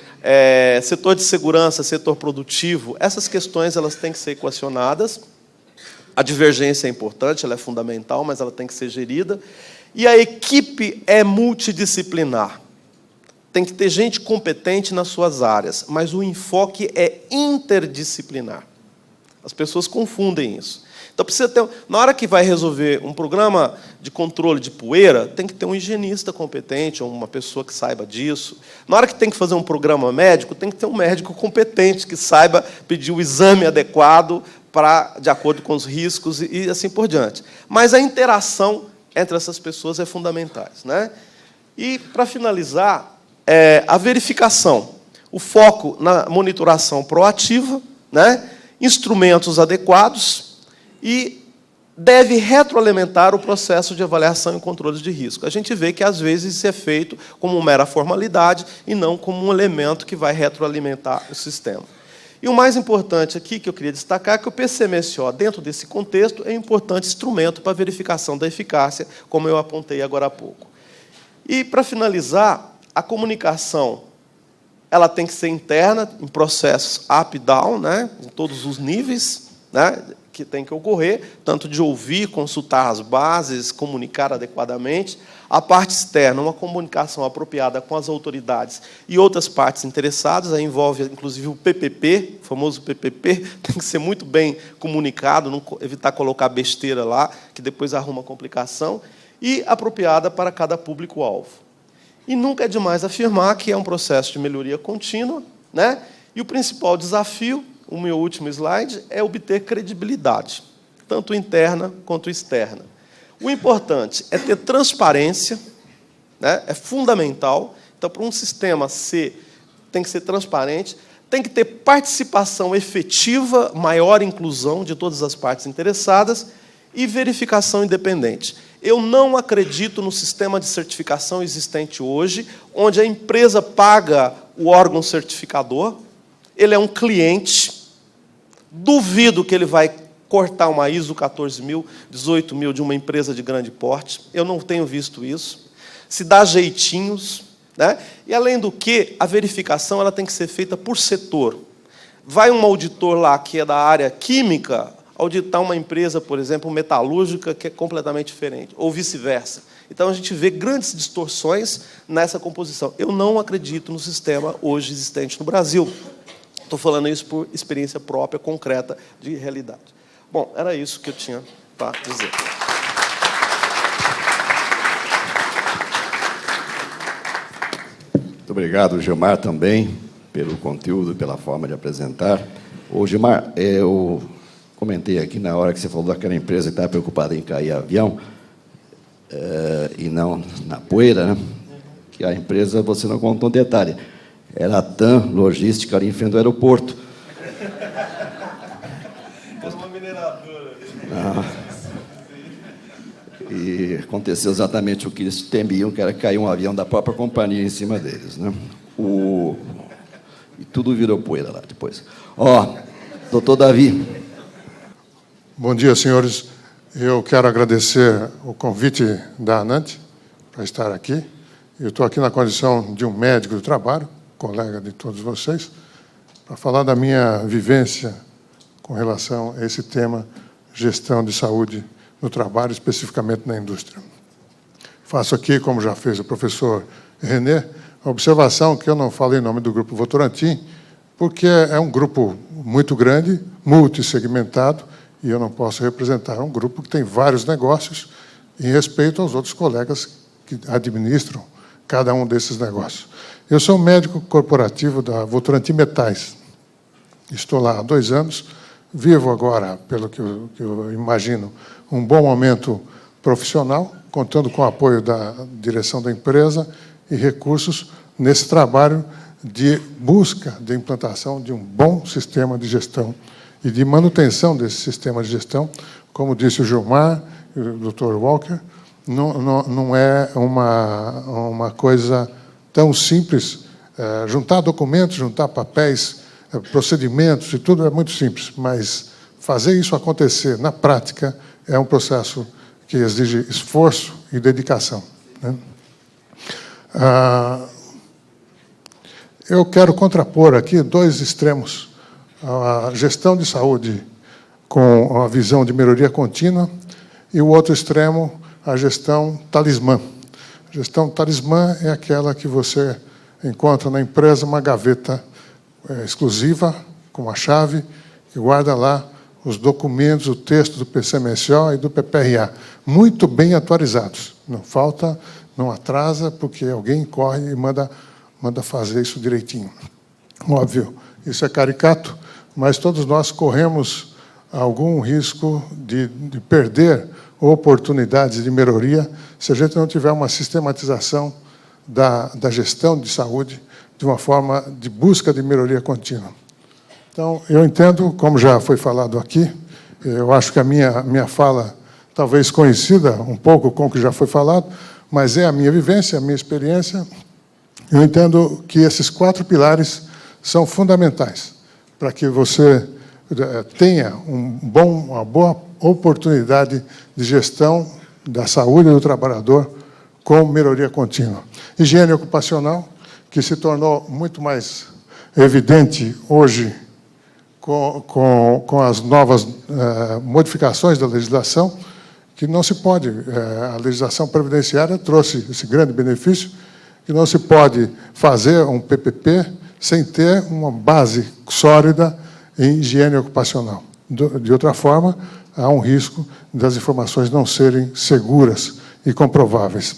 Speaker 3: setor de segurança, setor produtivo, essas questões elas têm que ser equacionadas. A divergência é importante, ela é fundamental, mas ela tem que ser gerida. E a equipe é multidisciplinar. Tem que ter gente competente nas suas áreas, mas o enfoque é interdisciplinar. As pessoas confundem isso. Então, precisa ter, na hora que vai resolver um programa de controle de poeira, tem que ter um higienista competente, ou uma pessoa que saiba disso. Na hora que tem que fazer um programa médico, tem que ter um médico competente, que saiba pedir o exame adequado de acordo com os riscos e assim por diante. Mas a interação entre essas pessoas é fundamental, né? E, para finalizar, a verificação, o foco na monitoração proativa, né? Instrumentos adequados, e deve retroalimentar o processo de avaliação e controle de risco. A gente vê que, às vezes, isso é feito como mera formalidade e não como um elemento que vai retroalimentar o sistema. E o mais importante aqui, que eu queria destacar, é que o PCMSO, dentro desse contexto, é um importante instrumento para a verificação da eficácia, como eu apontei agora há pouco. E, para finalizar, a comunicação ela tem que ser interna, em processos up e down, né, em todos os níveis, né, que tem que ocorrer, tanto de ouvir, consultar as bases, comunicar adequadamente. A parte externa, uma comunicação apropriada com as autoridades e outras partes interessadas, aí envolve, inclusive, o PPP, o famoso PPP, tem que ser muito bem comunicado, não evitar colocar besteira lá, que depois arruma complicação, e apropriada para cada público-alvo. E nunca é demais afirmar que é um processo de melhoria contínua, né? E o principal desafio, o meu último slide, é obter credibilidade, tanto interna quanto externa. O importante é ter transparência, né? É fundamental. Então, para um sistema tem que ser transparente, tem que ter participação efetiva, maior inclusão de todas as partes interessadas e verificação independente. Eu não acredito no sistema de certificação existente hoje, onde a empresa paga o órgão certificador, ele é um cliente, duvido que ele vai cortar uma ISO 14.000, 18.000 de uma empresa de grande porte, eu não tenho visto isso, se dá jeitinhos, né? E, além do que, a verificação ela tem que ser feita por setor. Vai um auditor lá que é da área química, auditar uma empresa, por exemplo, metalúrgica, que é completamente diferente, ou vice-versa. Então, a gente vê grandes distorções nessa composição. Eu não acredito no sistema hoje existente no Brasil. Estou falando isso por experiência própria, concreta, de realidade. Bom, era isso que eu tinha para dizer.
Speaker 1: Muito obrigado, Gilmar, também, pelo conteúdo, pela forma de apresentar. Ô, Gilmar, eu comentei aqui na hora que você falou daquela empresa que estava preocupada em cair avião, e não na poeira, né? Que a empresa, você não contou um detalhe, era a TAM Logística ali em frente ao aeroporto.
Speaker 3: Era uma mineradora.
Speaker 1: E aconteceu exatamente o que eles temiam, que era cair um avião da própria companhia em cima deles, né? E tudo virou poeira lá depois. Doutor Davi.
Speaker 4: Bom dia, senhores. Eu quero agradecer o convite da ANANT para estar aqui. Eu estou aqui na condição de um médico do trabalho, colega de todos vocês, para falar da minha vivência com relação a esse tema, gestão de saúde no trabalho, especificamente na indústria. Faço aqui, como já fez o professor René, a observação que eu não falo em nome do Grupo Votorantim, porque é um grupo muito grande, multissegmentado, e eu não posso representar um grupo que tem vários negócios em respeito aos outros colegas que administram cada um desses negócios. Eu sou médico corporativo da Votorantim Metais. Estou lá há 2 anos, vivo agora, pelo que eu imagino, um bom momento profissional, contando com o apoio da direção da empresa e recursos nesse trabalho de busca de implantação de um bom sistema de gestão e de manutenção desse sistema de gestão. Como disse o Gilmar e o Dr. Walker, não é uma coisa tão simples. Juntar documentos, juntar papéis, procedimentos e tudo é muito simples, mas fazer isso acontecer na prática é um processo que exige esforço e dedicação, né? Eu quero contrapor aqui 2 extremos: a gestão de saúde com a visão de melhoria contínua e o outro extremo, a gestão talismã. A gestão talismã é aquela que você encontra na empresa uma gaveta exclusiva, com uma chave, que guarda lá os documentos, o texto do PCMSO e do PPRA, muito bem atualizados. Não falta, não atrasa, porque alguém corre e manda fazer isso direitinho. Óbvio, isso é caricato, mas todos nós corremos algum risco de perder oportunidades de melhoria se a gente não tiver uma sistematização da gestão de saúde de uma forma de busca de melhoria contínua. Então, eu entendo, como já foi falado aqui, eu acho que a minha fala talvez coincida um pouco com o que já foi falado, mas é a minha vivência, a minha experiência. Eu entendo que esses 4 pilares são fundamentais para que você tenha uma boa oportunidade de gestão da saúde do trabalhador com melhoria contínua. Higiene ocupacional, que se tornou muito mais evidente hoje com as novas modificações da legislação, que não se pode, a legislação previdenciária trouxe esse grande benefício, que não se pode fazer um PPP sem ter uma base sólida em higiene ocupacional. De outra forma, há um risco das informações não serem seguras e comprováveis.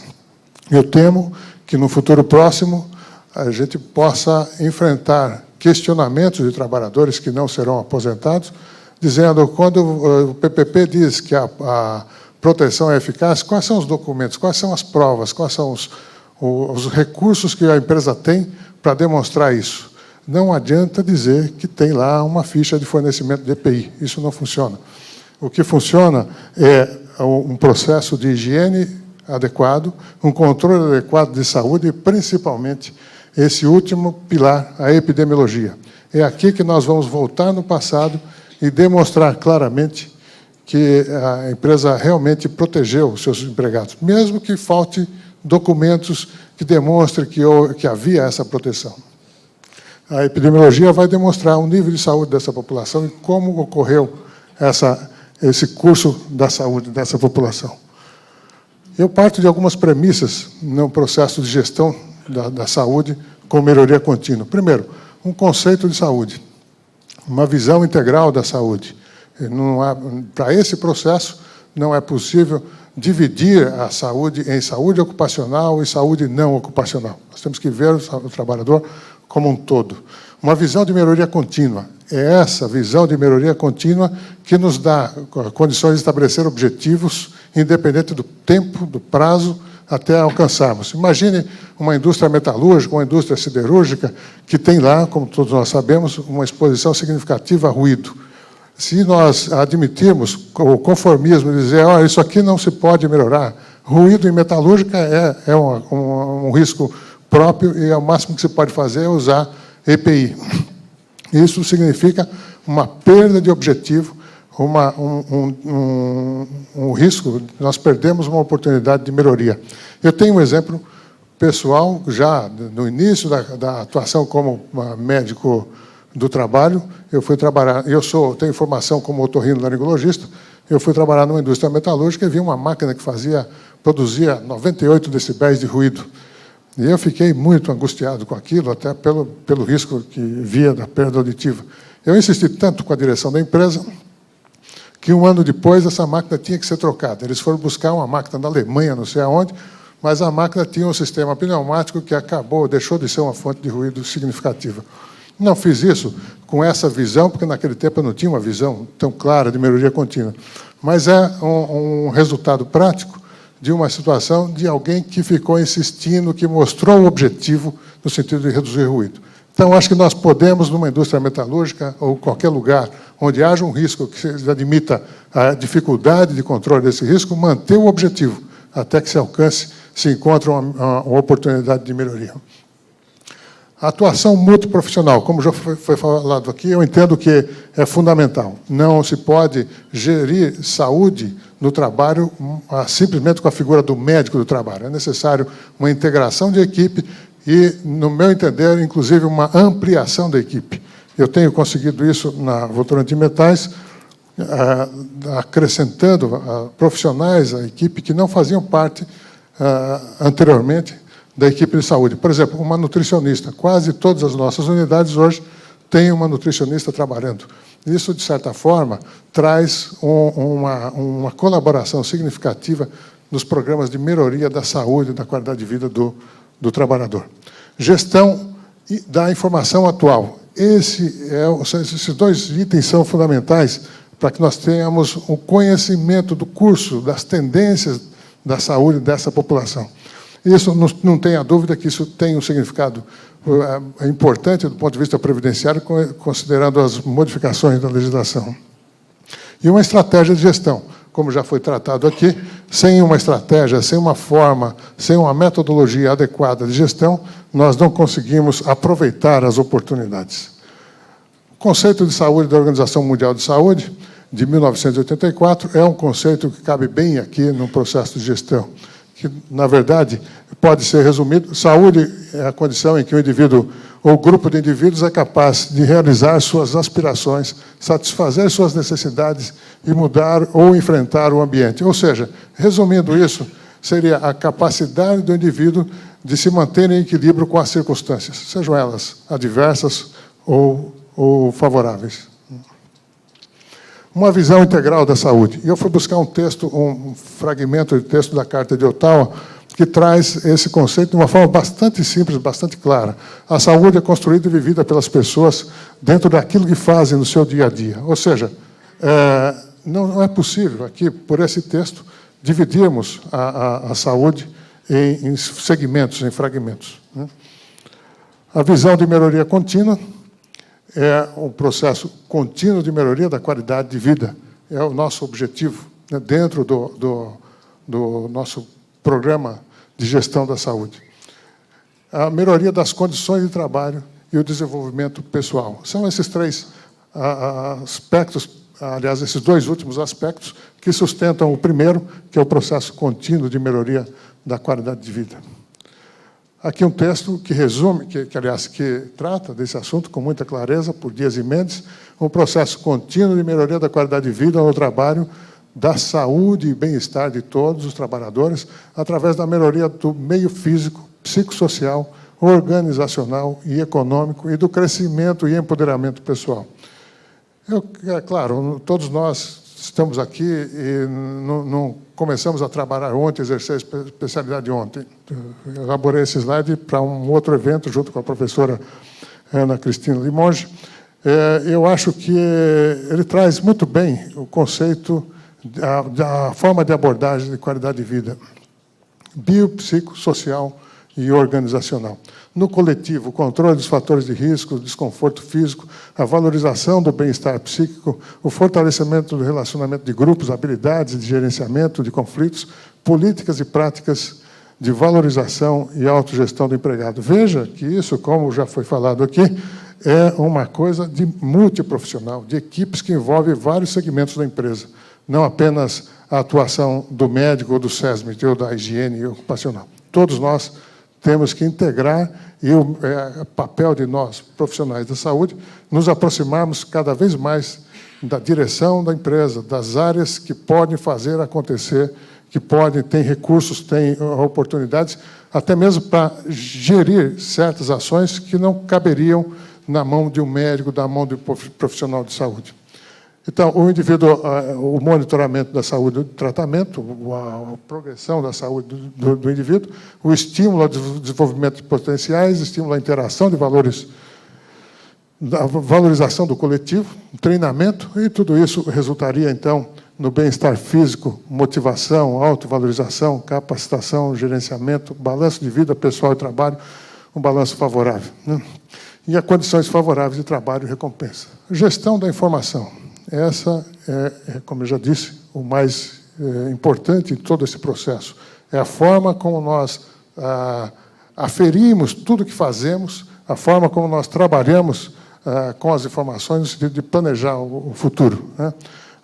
Speaker 4: Eu temo que, no futuro próximo, a gente possa enfrentar questionamentos de trabalhadores que não serão aposentados, dizendo, quando o PPP diz que a proteção é eficaz, quais são os documentos, quais são as provas, quais são os recursos que a empresa tem para demonstrar isso? Não adianta dizer que tem lá uma ficha de fornecimento de EPI. Isso não funciona. O que funciona é um processo de higiene adequado, um controle adequado de saúde e, principalmente, esse último pilar, a epidemiologia. É aqui que nós vamos voltar no passado e demonstrar claramente que a empresa realmente protegeu os seus empregados, mesmo que falte documentos que demonstrem que havia essa proteção. A epidemiologia vai demonstrar o nível de saúde dessa população e como ocorreu esse curso da saúde dessa população. Eu parto de algumas premissas no processo de gestão da saúde com melhoria contínua. Primeiro, um conceito de saúde, uma visão integral da saúde. Para esse processo, não é possível dividir a saúde em saúde ocupacional e saúde não ocupacional. Nós temos que ver o trabalhador como um todo. Uma visão de melhoria contínua. É essa visão de melhoria contínua que nos dá condições de estabelecer objetivos, independente do tempo, do prazo, até alcançarmos. Imagine uma indústria metalúrgica, uma indústria siderúrgica, que tem lá, como todos nós sabemos, uma exposição significativa a ruído. Se nós admitirmos o conformismo e dizer, isso aqui não se pode melhorar, ruído em metalúrgica é um risco próprio e o máximo que se pode fazer é usar EPI. Isso significa uma perda de objetivo, um risco, nós perdemos uma oportunidade de melhoria. Eu tenho um exemplo pessoal, já no início da atuação como médico do trabalho, eu fui trabalhar. Tenho formação como otorrinolaringologista, eu fui trabalhar numa indústria metalúrgica e vi uma máquina que produzia 98 decibéis de ruído. E eu fiquei muito angustiado com aquilo, até pelo risco que via da perda auditiva. Eu insisti tanto com a direção da empresa que 1 ano depois essa máquina tinha que ser trocada. Eles foram buscar uma máquina na Alemanha, não sei aonde, mas a máquina tinha um sistema pneumático que deixou de ser uma fonte de ruído significativa. Não fiz isso com essa visão, porque naquele tempo eu não tinha uma visão tão clara de melhoria contínua. Mas é um resultado prático de uma situação de alguém que ficou insistindo, que mostrou o objetivo no sentido de reduzir ruído. Então, acho que nós podemos, numa indústria metalúrgica ou qualquer lugar onde haja um risco que se admita a dificuldade de controle desse risco, manter o objetivo até que se encontre uma oportunidade de melhoria. A atuação multiprofissional, como já foi falado aqui, eu entendo que é fundamental. Não se pode gerir saúde no trabalho simplesmente com a figura do médico do trabalho. É necessário uma integração de equipe e, no meu entender, inclusive uma ampliação da equipe. Eu tenho conseguido isso na Votorantim Metais, acrescentando profissionais à equipe que não faziam parte anteriormente da equipe de saúde. Por exemplo, uma nutricionista. Quase todas as nossas unidades hoje têm uma nutricionista trabalhando. Isso, de certa forma, traz uma colaboração significativa nos programas de melhoria da saúde e da qualidade de vida do trabalhador. Gestão da informação atual. Esses 2 itens são fundamentais para que nós tenhamos o conhecimento do curso, das tendências da saúde dessa população. Isso, não tenha dúvida que isso tem um significado importante do ponto de vista previdenciário, considerando as modificações da legislação. E uma estratégia de gestão, como já foi tratado aqui, sem uma estratégia, sem uma forma, sem uma metodologia adequada de gestão, nós não conseguimos aproveitar as oportunidades. O conceito de saúde da Organização Mundial de Saúde, de 1984, é um conceito que cabe bem aqui no processo de gestão, que, na verdade, pode ser resumido: saúde é a condição em que o indivíduo ou grupo de indivíduos é capaz de realizar suas aspirações, satisfazer suas necessidades e mudar ou enfrentar o ambiente. Ou seja, resumindo isso, seria a capacidade do indivíduo de se manter em equilíbrio com as circunstâncias, sejam elas adversas ou favoráveis. Uma visão integral da saúde. E eu fui buscar um fragmento de texto da Carta de Ottawa que traz esse conceito de uma forma bastante simples, bastante clara. A saúde é construída e vivida pelas pessoas dentro daquilo que fazem no seu dia a dia. Ou seja, não é possível aqui, por esse texto, dividirmos a saúde em segmentos, em fragmentos. A visão de melhoria contínua é um processo contínuo de melhoria da qualidade de vida. É o nosso objetivo, né, dentro do nosso programa de gestão da saúde. A melhoria das condições de trabalho e o desenvolvimento pessoal. São esses 3 aspectos, aliás, esses 2 últimos aspectos, que sustentam o primeiro, que é o processo contínuo de melhoria da qualidade de vida. Aqui um texto que resume, que trata desse assunto com muita clareza, por Dias e Mendes, um processo contínuo de melhoria da qualidade de vida no trabalho, da saúde e bem-estar de todos os trabalhadores, através da melhoria do meio físico, psicossocial, organizacional e econômico e do crescimento e empoderamento pessoal. É claro, todos nós estamos aqui e não começamos a trabalhar ontem, exercer a especialidade ontem. Eu elaborei esse slide para um outro evento, junto com a professora Ana Cristina Limonge. Eu acho que ele traz muito bem o conceito da forma de abordagem de qualidade de vida biopsicossocial e organizacional. No coletivo, o controle dos fatores de risco, desconforto físico, a valorização do bem-estar psíquico, o fortalecimento do relacionamento de grupos, habilidades de gerenciamento de conflitos, políticas e práticas de valorização e autogestão do empregado. Veja que isso, como já foi falado aqui, é uma coisa de multiprofissional, de equipes que envolvem vários segmentos da empresa, não apenas a atuação do médico ou do SESMIT ou da higiene ocupacional. Todos nós temos que integrar, e o papel de nós, profissionais da saúde, nos aproximarmos cada vez mais da direção da empresa, das áreas que podem fazer acontecer, que podem, têm recursos, têm oportunidades, até mesmo para gerir certas ações que não caberiam na mão de um médico, na mão de um profissional de saúde. Então, o indivíduo, o monitoramento da saúde do tratamento, a progressão da saúde do indivíduo, o estímulo ao desenvolvimento de potenciais, estímulo à interação de valores, a valorização do coletivo, treinamento, e tudo isso resultaria, então, no bem-estar físico, motivação, autovalorização, capacitação, gerenciamento, balanço de vida pessoal e trabalho, um balanço favorável, né? E a condições favoráveis de trabalho e recompensa. Gestão da informação. Essa é, como eu já disse, o mais importante em todo esse processo. É a forma como nós aferimos tudo que fazemos, a forma como nós trabalhamos com as informações no sentido de planejar o futuro, né?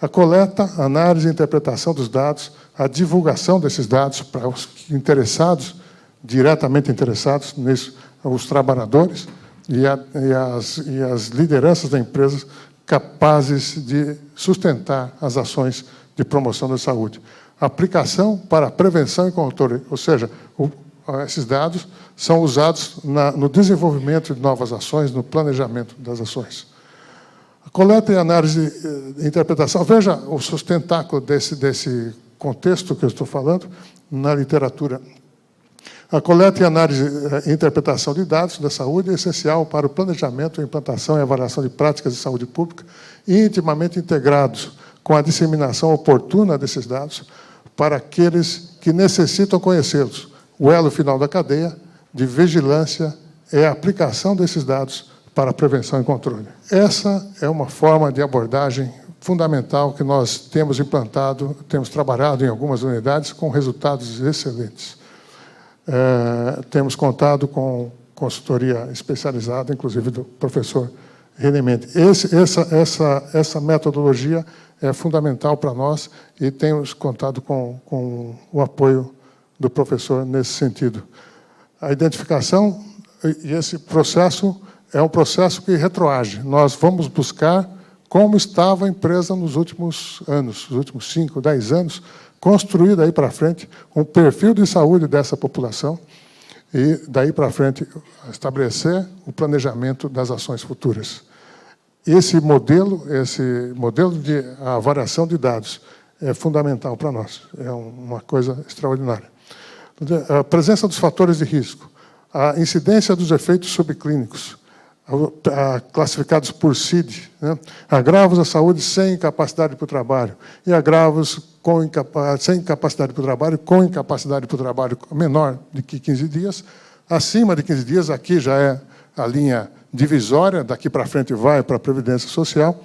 Speaker 4: A coleta, análise e interpretação dos dados, a divulgação desses dados para os interessados, diretamente interessados nisso, os trabalhadores e as lideranças da empresa capazes de sustentar as ações de promoção da saúde. Aplicação para a prevenção e controle, ou seja, esses dados são usados no desenvolvimento de novas ações, no planejamento das ações. A coleta e análise e interpretação. Veja o sustentáculo desse contexto que eu estou falando na literatura. A coleta e análise e interpretação de dados da saúde é essencial para o planejamento, implantação e avaliação de práticas de saúde pública, intimamente integrados com a disseminação oportuna desses dados para aqueles que necessitam conhecê-los. O elo final da cadeia de vigilância é a aplicação desses dados para a prevenção e controle. Essa é uma forma de abordagem fundamental que nós temos implantado, temos trabalhado em algumas unidades com resultados excelentes. Temos contado com consultoria especializada, inclusive do professor René Mendes. Essa metodologia é fundamental para nós e temos contado com o apoio do professor nesse sentido. A identificação e esse processo é um processo que retroage. Nós vamos buscar como estava a empresa nos últimos anos, nos últimos 5, 10 anos, construir daí para frente um perfil de saúde dessa população e daí para frente estabelecer o planejamento das ações futuras. Esse modelo de avaliação de dados é fundamental para nós, é uma coisa extraordinária. A presença dos fatores de risco, a incidência dos efeitos subclínicos, classificados por CID, né? Agravos à saúde sem incapacidade para o trabalho e agravos sem incapacidade para o trabalho, com incapacidade para o trabalho menor de que 15 dias. Acima de 15 dias, aqui já é a linha divisória, daqui para frente vai para a Previdência Social,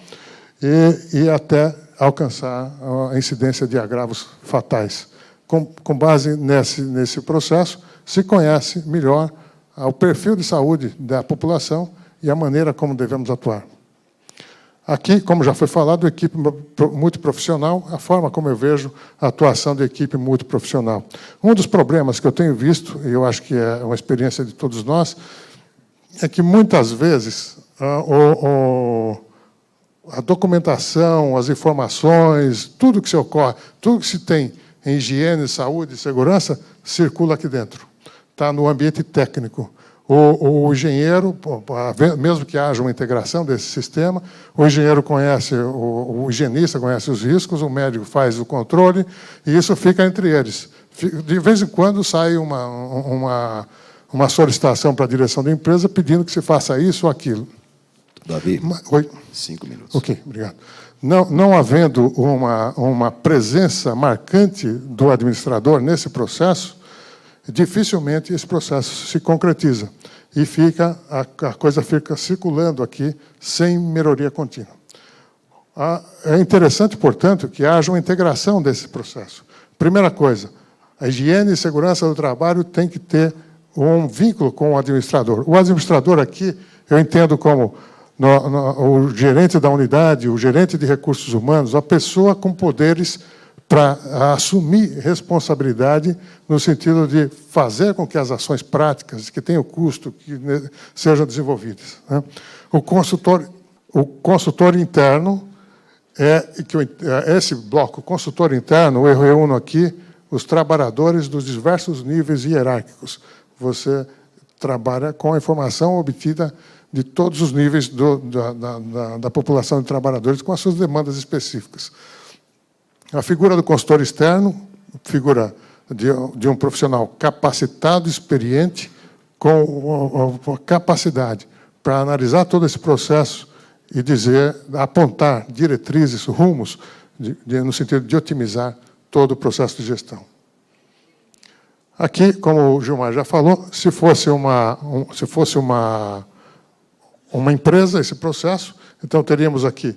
Speaker 4: e até alcançar a incidência de agravos fatais. Com base nesse processo, se conhece melhor o perfil de saúde da população e a maneira como devemos atuar. Aqui, como já foi falado, equipe multiprofissional, a forma como eu vejo a atuação da equipe multiprofissional. Um dos problemas que eu tenho visto, e eu acho que é uma experiência de todos nós, é que, muitas vezes, a documentação, as informações, tudo que se ocorre, tudo que se tem em higiene, saúde e segurança, circula aqui dentro. Está no ambiente técnico. O engenheiro, mesmo que haja uma integração desse sistema, o engenheiro conhece, o higienista conhece os riscos, o médico faz o controle, e isso fica entre eles. De vez em quando sai uma solicitação para a direção da empresa pedindo que se faça isso ou aquilo.
Speaker 1: Davi,
Speaker 4: Oi?
Speaker 1: 5 minutos.
Speaker 4: Ok, obrigado. Não havendo uma presença marcante do administrador nesse processo, dificilmente esse processo se concretiza e a coisa fica circulando aqui sem melhoria contínua. É interessante, portanto, que haja uma integração desse processo. Primeira coisa, a higiene e segurança do trabalho tem que ter um vínculo com o administrador. O administrador aqui, eu entendo como o gerente da unidade, o gerente de recursos humanos, a pessoa com poderes para assumir responsabilidade no sentido de fazer com que as ações práticas, que tenham custo, que sejam desenvolvidas. O consultor interno esse bloco consultor interno, eu reúno aqui os trabalhadores dos diversos níveis hierárquicos. Você trabalha com a informação obtida de todos os níveis da população de trabalhadores, com as suas demandas específicas. A figura do consultor externo, figura de um profissional capacitado, experiente, com capacidade para analisar todo esse processo e apontar diretrizes, rumos, no sentido de otimizar todo o processo de gestão. Aqui, como o Gilmar já falou, se fosse uma empresa, esse processo, então teríamos aqui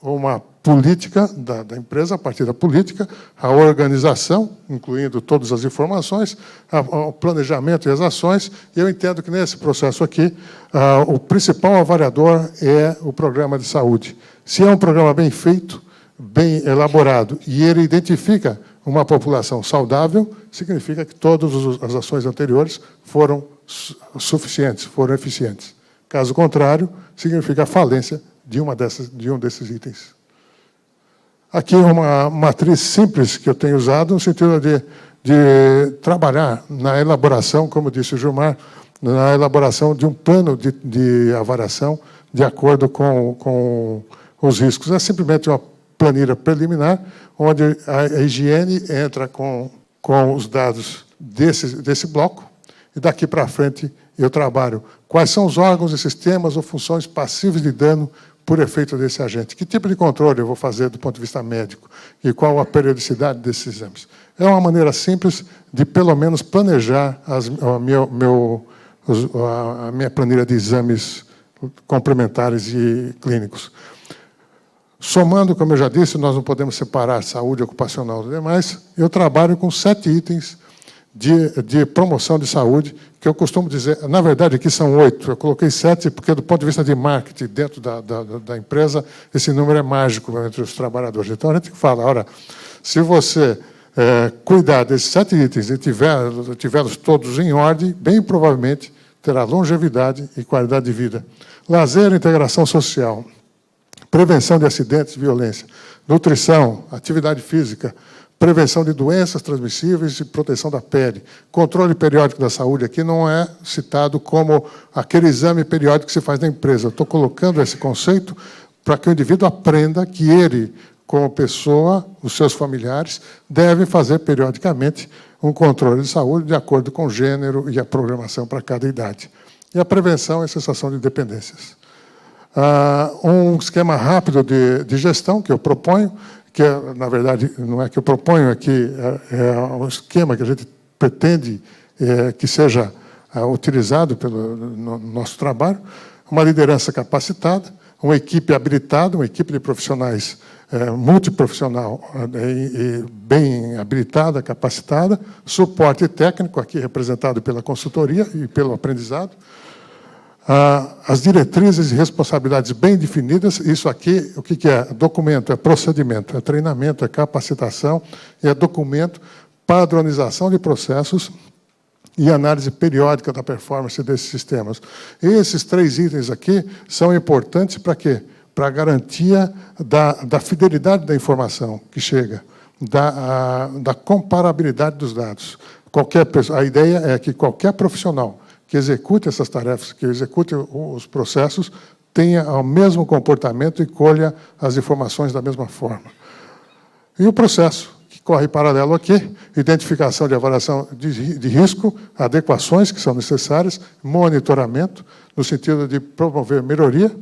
Speaker 4: uma política da empresa, a partir da política, a organização, incluindo todas as informações, o planejamento e as ações, e eu entendo que, nesse processo aqui, o principal avaliador é o programa de saúde. Se é um programa bem feito, bem elaborado, e ele identifica uma população saudável, significa que todas as ações anteriores foram suficientes, foram eficientes. Caso contrário, significa a falência de um desses itens. Aqui é uma matriz simples que eu tenho usado no sentido de trabalhar na elaboração, como disse o Gilmar, na elaboração de um plano de avaliação de acordo com os riscos. É simplesmente uma planilha preliminar, onde a higiene entra com os dados desse bloco, e daqui para frente eu trabalho quais são os órgãos e sistemas ou funções passíveis de dano por efeito desse agente. Que tipo de controle eu vou fazer do ponto de vista médico? E qual a periodicidade desses exames? É uma maneira simples de, pelo menos, planejar a minha planilha de exames complementares e clínicos. Somando, como eu já disse, nós não podemos separar saúde ocupacional dos demais, eu trabalho com 7 itens de promoção de saúde, que eu costumo dizer, na verdade, aqui são 8. Eu coloquei 7, porque, do ponto de vista de marketing, dentro da empresa, esse número é mágico entre os trabalhadores. Então, a gente fala, ora, se você cuidar desses 7 itens e tiver-los todos em ordem, bem provavelmente terá longevidade e qualidade de vida. Lazer e integração social, prevenção de acidentes e violência, nutrição, atividade física, prevenção de doenças transmissíveis e proteção da pele. Controle periódico da saúde aqui não é citado como aquele exame periódico que se faz na empresa. Estou colocando esse conceito para que o indivíduo aprenda que ele, como pessoa, os seus familiares, devem fazer periodicamente um controle de saúde de acordo com o gênero e a programação para cada idade. E a prevenção e a cessação de dependências. Um esquema rápido de gestão que eu proponho, que, na verdade, não é que eu proponho, é que é um esquema que a gente pretende que seja utilizado no nosso trabalho, uma liderança capacitada, uma equipe habilitada, uma equipe de profissionais multiprofissional e bem habilitada, capacitada, suporte técnico, aqui representado pela consultoria e pelo aprendizado, as diretrizes e responsabilidades bem definidas. Isso aqui, o que é? Documento, é procedimento, é treinamento, é capacitação, é documento, padronização de processos e análise periódica da performance desses sistemas. Esses 3 itens aqui são importantes para quê? Para a garantia da fidelidade da informação que chega, da comparabilidade dos dados. A ideia é que qualquer profissional que execute essas tarefas, que execute os processos, tenha o mesmo comportamento e colha as informações da mesma forma. E o processo, que corre paralelo aqui, identificação de avaliação de risco, adequações que são necessárias, monitoramento, no sentido de promover melhoria,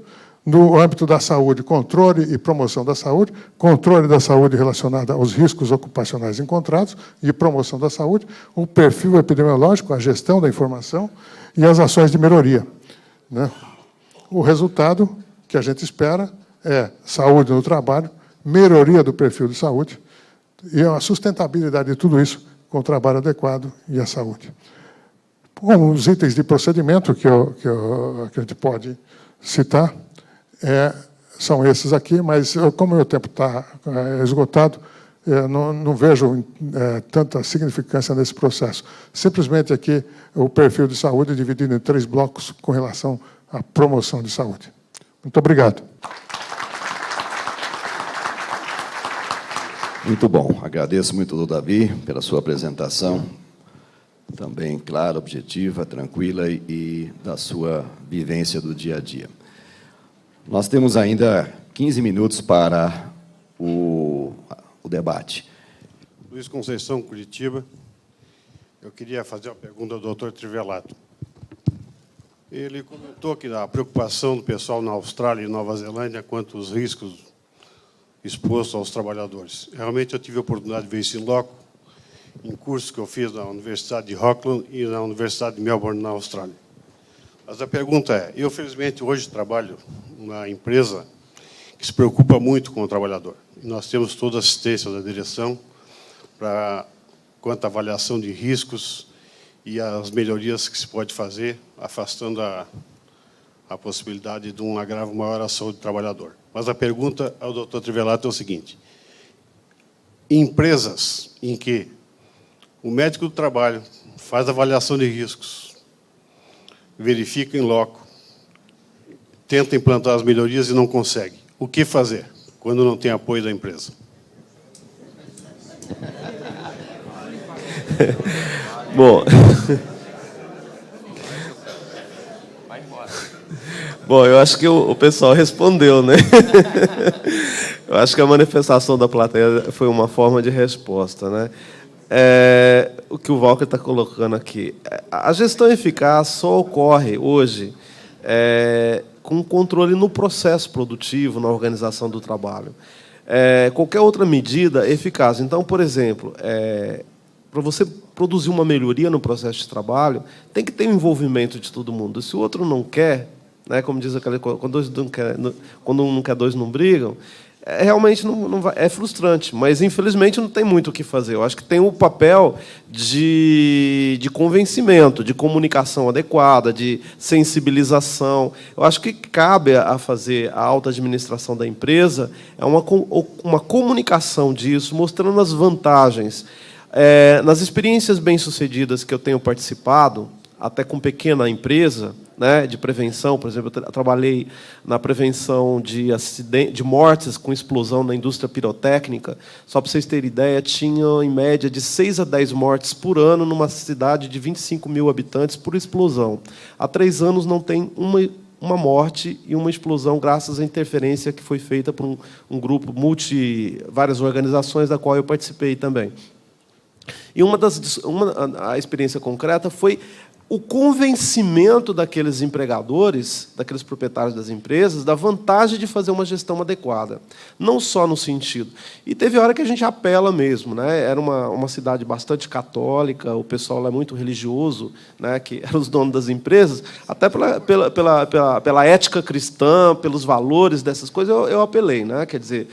Speaker 4: no âmbito da saúde, controle e promoção da saúde, controle da saúde relacionada aos riscos ocupacionais encontrados e promoção da saúde, o perfil epidemiológico, a gestão da informação e as ações de melhoria. O resultado que a gente espera é saúde no trabalho, melhoria do perfil de saúde e a sustentabilidade de tudo isso com o trabalho adequado e a saúde. Os itens de procedimento que a gente pode citar são esses aqui, mas como o meu tempo está esgotado, não vejo tanta significância nesse processo. Simplesmente aqui o perfil de saúde é dividido em 3 blocos com relação à promoção de saúde. Muito obrigado.
Speaker 1: Muito bom. Agradeço muito ao Davi pela sua apresentação, também clara, objetiva, tranquila e da sua vivência do dia a dia. Nós temos ainda 15 minutos para o debate.
Speaker 5: Luiz Conceição, Curitiba. Eu queria fazer uma pergunta ao doutor Trivelato. Ele comentou que a preocupação do pessoal na Austrália e Nova Zelândia quanto aos riscos expostos aos trabalhadores. Realmente, eu tive a oportunidade de ver isso em loco, em cursos que eu fiz na Universidade de Auckland e na Universidade de Melbourne, na Austrália. Mas a pergunta é, eu, felizmente, hoje trabalho numa empresa que se preocupa muito com o trabalhador. E nós temos toda a assistência da direção quanto à avaliação de riscos e as melhorias que se pode fazer, afastando a possibilidade de um agravo maior à saúde do trabalhador. Mas a pergunta ao doutor Trivelato é o seguinte: empresas em que o médico do trabalho faz avaliação de riscos, verifica em loco, tenta implantar as melhorias e não consegue, o que fazer quando não tem apoio da empresa?
Speaker 6: Bom, eu acho que o pessoal respondeu, né? Eu acho que a manifestação da plateia foi uma forma de resposta, né? O que o Walker está colocando aqui. A gestão eficaz só ocorre hoje com controle no processo produtivo, na organização do trabalho. Qualquer outra medida é eficaz. Então, por exemplo, para você produzir uma melhoria no processo de trabalho, tem que ter o envolvimento de todo mundo. Se o outro não quer, né, como diz aquela coisa, quando um não quer, dois não brigam, realmente não vai, é frustrante, mas, infelizmente, não tem muito o que fazer. Eu acho que tem o papel de convencimento, de comunicação adequada, de sensibilização. Eu acho que cabe a fazer a alta administração da empresa uma comunicação disso, mostrando as vantagens. Nas experiências bem-sucedidas que eu tenho participado, até com pequena empresa, né, de prevenção, por exemplo, eu trabalhei na prevenção de mortes com explosão na indústria pirotécnica. Só para vocês terem ideia, tinha, em média, de 6 a 10 mortes por ano numa cidade de 25 mil habitantes por explosão. Há 3 anos não tem uma morte e uma explosão, graças à interferência que foi feita por um grupo várias organizações, da qual eu participei também. E a experiência concreta foi o convencimento daqueles empregadores, daqueles proprietários das empresas, da vantagem de fazer uma gestão adequada. Não só no sentido. E teve hora que a gente apela mesmo, né? Era uma cidade bastante católica, o pessoal lá é muito religioso, né? Que eram os donos das empresas, até pela ética cristã, pelos valores dessas coisas, eu apelei, né? Quer dizer,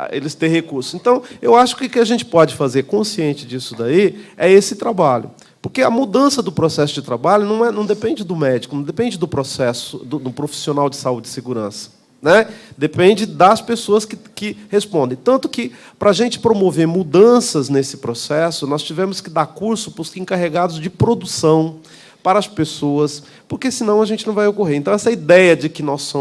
Speaker 6: eles têm recursos. Então, eu acho que o que a gente pode fazer, consciente disso daí, é esse trabalho. Porque a mudança do processo de trabalho não depende do médico, não depende do processo do profissional de saúde e segurança, né? Depende das pessoas que respondem. Tanto que, para a gente promover mudanças nesse processo, nós tivemos que dar curso para os encarregados de produção, para as pessoas, porque senão a gente não vai ocorrer. Então, essa ideia de que nós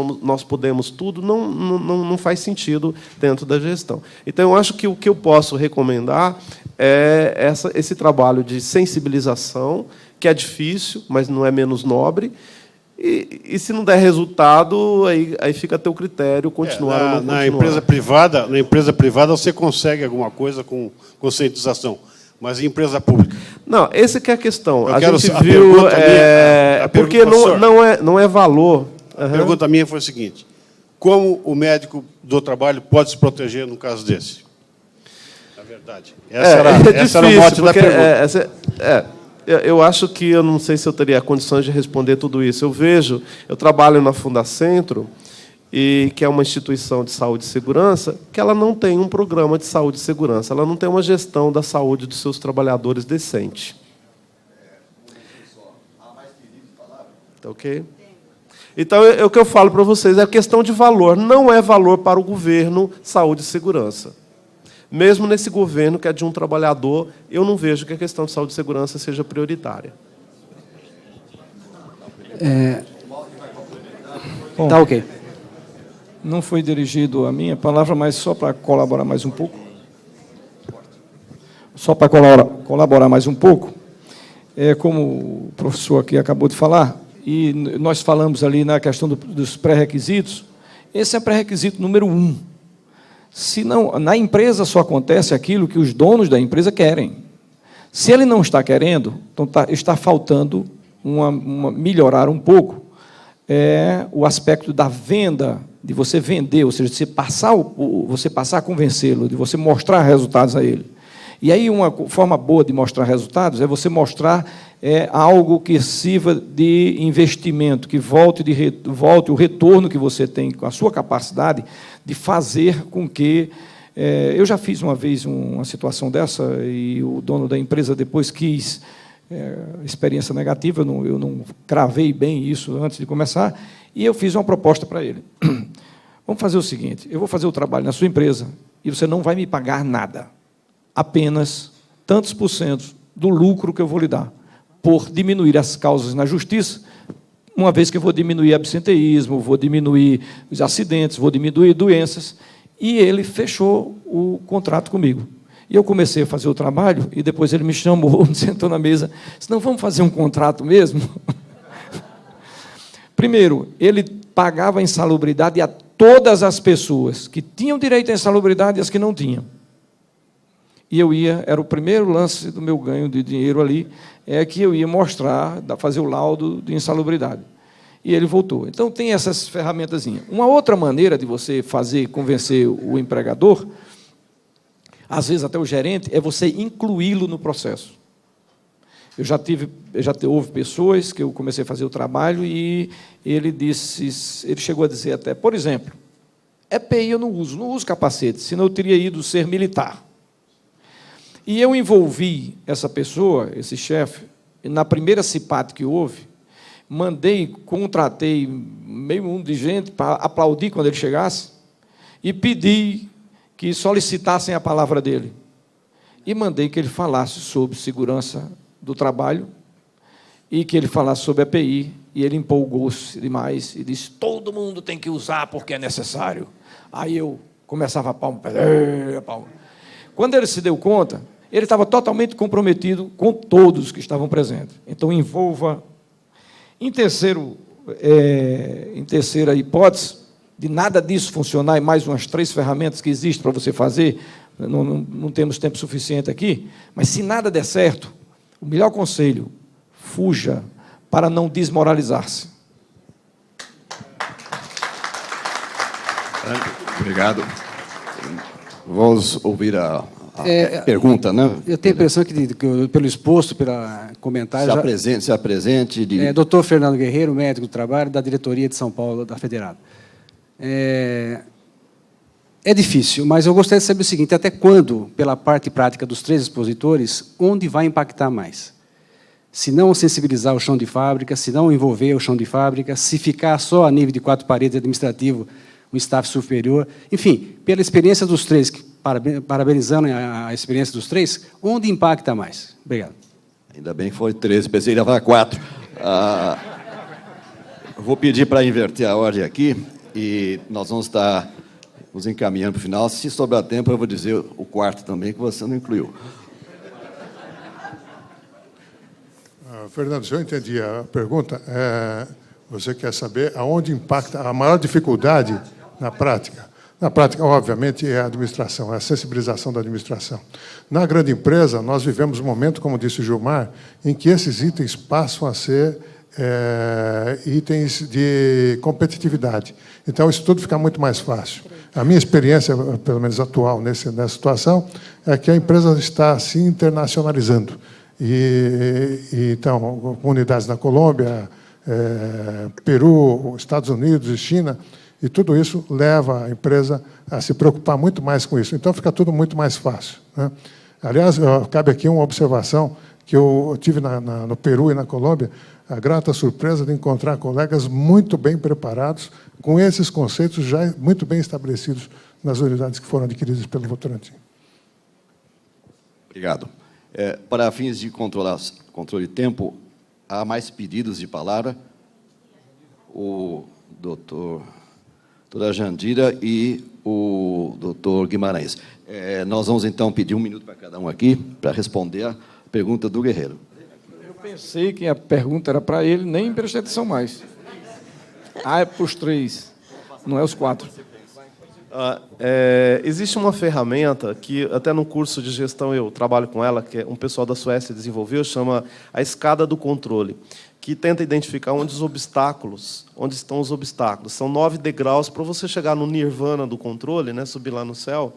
Speaker 6: podemos tudo não faz sentido dentro da gestão. Então, eu acho que o que eu posso recomendar é esse trabalho de sensibilização, que é difícil, mas não é menos nobre, e se não der resultado, aí fica a teu critério continuar ou não continuar.
Speaker 5: Na empresa privada você consegue alguma coisa com conscientização, mas em empresa pública?
Speaker 6: Não, essa que é a questão. A gente viu... porque não é valor.
Speaker 5: A pergunta minha foi a seguinte: como o médico do trabalho pode se proteger num caso desse? Na verdade. Essa era o mote da pergunta.
Speaker 6: Eu acho que eu não sei se eu teria condições de responder tudo isso. Eu trabalho na Fundacentro, que é uma instituição de saúde e segurança, que ela não tem um programa de saúde e segurança, ela não tem uma gestão da saúde dos seus trabalhadores decente. Tá ok? Então, o que eu falo para vocês é a questão de valor. Não é valor para o governo saúde e segurança. mesmo nesse governo que é de um trabalhador, eu não vejo que a questão de saúde e segurança seja prioritária.
Speaker 2: Bom,
Speaker 7: Tá ok.
Speaker 2: não foi dirigido a minha palavra, mas só para colaborar mais um pouco. Só para colaborar mais um pouco, como o professor aqui acabou de falar, e nós falamos ali na questão dos pré-requisitos, esse é pré-requisito número 1. Se não, na empresa só acontece aquilo que os donos da empresa querem. Se ele não está querendo, então está faltando melhorar um pouco o aspecto da venda, de você vender, ou seja, de você passar a convencê-lo, de você mostrar resultados a ele. E aí, uma forma boa de mostrar resultados é você mostrar algo que sirva de investimento, que volte o retorno que você tem com a sua capacidade de fazer com que... eu já fiz uma vez uma situação dessa, e o dono da empresa depois quis experiência negativa, eu não cravei bem isso antes de começar, e eu fiz uma proposta para ele. Vamos fazer o seguinte, eu vou fazer o trabalho na sua empresa e você não vai me pagar nada. Apenas tantos por cento do lucro que eu vou lhe dar, por diminuir as causas na justiça, uma vez que eu vou diminuir absenteísmo, vou diminuir os acidentes, vou diminuir doenças, e ele fechou o contrato comigo. E eu comecei a fazer o trabalho, e depois ele me chamou, sentou na mesa, disse, não, vamos fazer um contrato mesmo? Primeiro, ele pagava a insalubridade a todas as pessoas que tinham direito à insalubridade e as que não tinham. E era o primeiro lance do meu ganho de dinheiro ali, que eu ia mostrar, fazer o laudo de insalubridade. E ele voltou. Então, tem essas ferramentazinhas. Uma outra maneira de você convencer o empregador, às vezes até o gerente, é você incluí-lo no processo. Houve pessoas que eu comecei a fazer o trabalho e ele chegou a dizer até, por exemplo, EPI eu não uso capacete, senão eu teria ido ser militar. E eu envolvi essa pessoa, esse chefe, na primeira CIPAT que houve, contratei meio mundo de gente para aplaudir quando ele chegasse e pedi que solicitassem a palavra dele. E mandei que ele falasse sobre segurança do trabalho e que ele falasse sobre a API, e ele empolgou-se demais e disse, todo mundo tem que usar porque é necessário. Aí eu começava a palma. Quando ele se deu conta, ele estava totalmente comprometido com todos que estavam presentes. Então, envolva. Em terceira hipótese, de nada disso funcionar, e mais umas 3 ferramentas que existem para você fazer, não temos tempo suficiente aqui, mas se nada der certo, o melhor conselho, fuja para não desmoralizar-se.
Speaker 1: Obrigado. Vamos ouvir a pergunta, né?
Speaker 7: Eu tenho a impressão que pelo exposto, pelo comentário...
Speaker 1: Se apresente.
Speaker 7: Dr. Fernando Guerreiro, médico do trabalho, da diretoria de São Paulo, da Federado. É difícil, mas eu gostaria de saber o seguinte, até quando, pela parte prática dos 3 expositores, onde vai impactar mais? Se não sensibilizar o chão de fábrica, se não envolver o chão de fábrica, se ficar só a nível de 4 paredes administrativo, um staff superior, enfim, pela experiência dos 3, parabenizando a experiência dos 3, onde impacta mais? Obrigado.
Speaker 1: Ainda bem que foi 13, pensei que ia levar 4. Vou pedir para inverter a ordem aqui, e nós vamos estar nos encaminhando para o final. Se sobrar tempo, eu vou dizer o 4º também, que você não incluiu.
Speaker 4: Fernando, se eu entendi a pergunta, você quer saber aonde impacta a maior dificuldade na prática? Na prática, obviamente, é a administração, é a sensibilização da administração. Na grande empresa, nós vivemos um momento, como disse o Gilmar, em que esses itens passam a ser itens de competitividade. Então, isso tudo fica muito mais fácil. A minha experiência, pelo menos atual, nessa situação, é que a empresa está se internacionalizando. Então, comunidades na Colômbia, Peru, Estados Unidos e China, e tudo isso leva a empresa a se preocupar muito mais com isso. Então, fica tudo muito mais fácil, né? Aliás, cabe aqui uma observação que eu tive no Peru e na Colômbia, a grata surpresa de encontrar colegas muito bem preparados, com esses conceitos já muito bem estabelecidos nas unidades que foram adquiridas pelo Votorantim.
Speaker 1: Obrigado. Para fins de controle de tempo, há mais pedidos de palavra? O doutora Jandira e o doutor Guimarães. Nós vamos, então, pedir 1 minuto para cada um aqui, para responder a pergunta do Guerreiro.
Speaker 2: Eu pensei que a pergunta era para ele, nem prestei atenção mais. É para os 3, não é os 4.
Speaker 6: Existe uma ferramenta que, até no curso de gestão, eu trabalho com ela, que um pessoal da Suécia desenvolveu, chama a escada do controle, que tenta identificar onde estão os obstáculos. São 9 degraus para você chegar no nirvana do controle, né, subir lá no céu.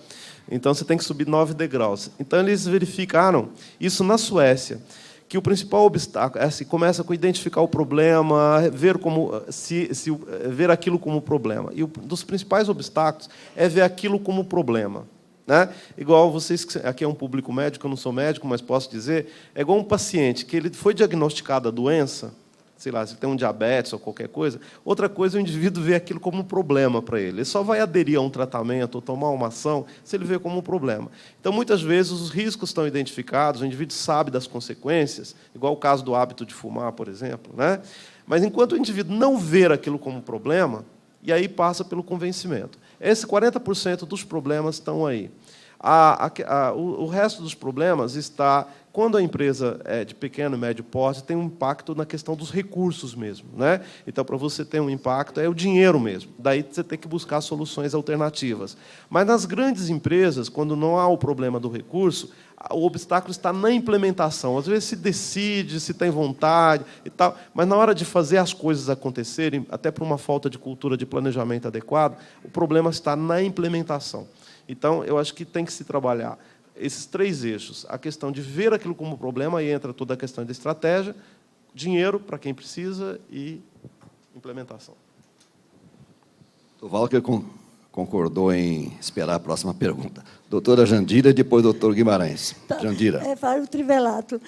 Speaker 6: Então, você tem que subir 9 degraus. Então, eles verificaram isso na Suécia, que o principal obstáculo começa com identificar o problema, ver aquilo como problema. E um dos principais obstáculos é ver aquilo como problema. Né? Igual vocês, aqui é um público médico, eu não sou médico, mas posso dizer, é igual um paciente que ele foi diagnosticado a doença, sei lá, se tem um diabetes ou qualquer coisa, outra coisa é o indivíduo ver aquilo como um problema para ele. Ele só vai aderir a um tratamento ou tomar uma ação se ele vê como um problema. Então, muitas vezes, os riscos estão identificados, o indivíduo sabe das consequências, igual o caso do hábito de fumar, por exemplo. Né? Mas, enquanto o indivíduo não ver aquilo como um problema, e aí passa pelo convencimento. Esse 40% dos problemas estão aí. O resto dos problemas está quando a empresa é de pequeno e médio porte, tem um impacto na questão dos recursos mesmo. Né? Então, para você ter um impacto, é o dinheiro mesmo. Daí você tem que buscar soluções alternativas. Mas nas grandes empresas, quando não há o problema do recurso, o obstáculo está na implementação. Às vezes se decide, se tem vontade e tal, mas na hora de fazer as coisas acontecerem, até por uma falta de cultura de planejamento adequado, o problema está na implementação. Então, eu acho que tem que se trabalhar esses 3 eixos. A questão de ver aquilo como problema, aí entra toda a questão da estratégia, dinheiro para quem precisa e implementação.
Speaker 1: O Walker concordou em esperar a próxima pergunta. Doutora Jandira e depois doutor Guimarães. Jandira.
Speaker 8: Para o Trivelato,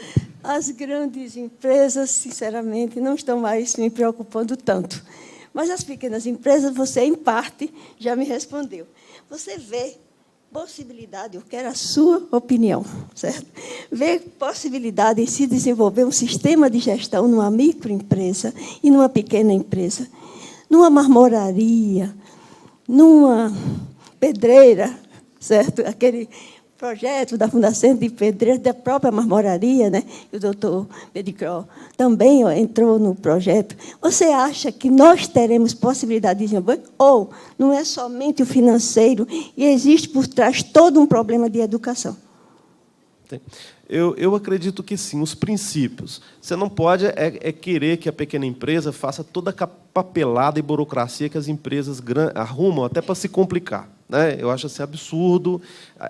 Speaker 8: as grandes empresas, sinceramente, não estão mais me preocupando tanto. Mas as pequenas empresas, você, em parte, já me respondeu. Você vê possibilidade, eu quero a sua opinião, certo? Vê possibilidade em se desenvolver um sistema de gestão numa microempresa e numa pequena empresa, numa marmoraria, numa pedreira, certo? Aquele projeto da Fundação de Pedreiros, da própria marmoraria, né? E o doutor Medicro também entrou no projeto. Você acha que nós teremos possibilidade de desenvolver? Ou não é somente o financeiro e existe por trás todo um problema de educação?
Speaker 6: Eu acredito que sim, os princípios. Você não pode querer que a pequena empresa faça toda a papelada e burocracia que as empresas arrumam até para se complicar. Né? Eu acho assim absurdo.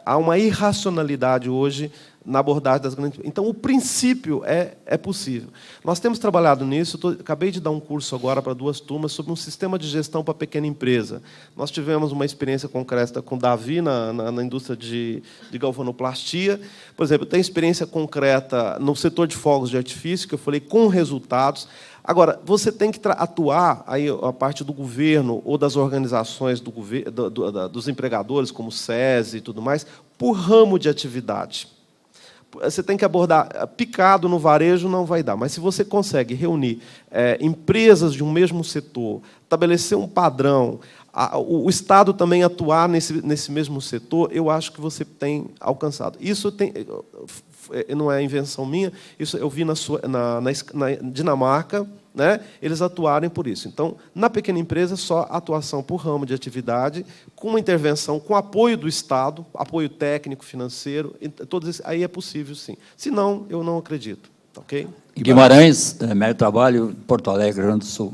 Speaker 6: Há uma irracionalidade hoje na abordagem das grandes... Então, o princípio é possível. Nós temos trabalhado nisso. Acabei de dar um curso agora para 2 turmas sobre um sistema de gestão para a pequena empresa. Nós tivemos uma experiência concreta com o Davi na indústria de galvanoplastia. Por exemplo, tem experiência concreta no setor de fogos de artifício, que eu falei, com resultados. Agora, você tem que atuar, aí a parte do governo ou das organizações dos empregadores, como o SESI e tudo mais, por ramo de atividade. Você tem que abordar picado no varejo, não vai dar. Mas se você consegue reunir empresas de um mesmo setor, estabelecer um padrão, o Estado também atuar nesse mesmo setor, eu acho que você tem alcançado. Isso não é invenção minha, isso eu vi na Dinamarca, né, eles atuarem por isso. Então, na pequena empresa, só atuação por ramo de atividade, com uma intervenção, com apoio do Estado, apoio técnico, financeiro, aí é possível, sim. Se não, eu não acredito. Okay?
Speaker 9: Guimarães, Médio Trabalho, Porto Alegre, Rio Grande do Sul.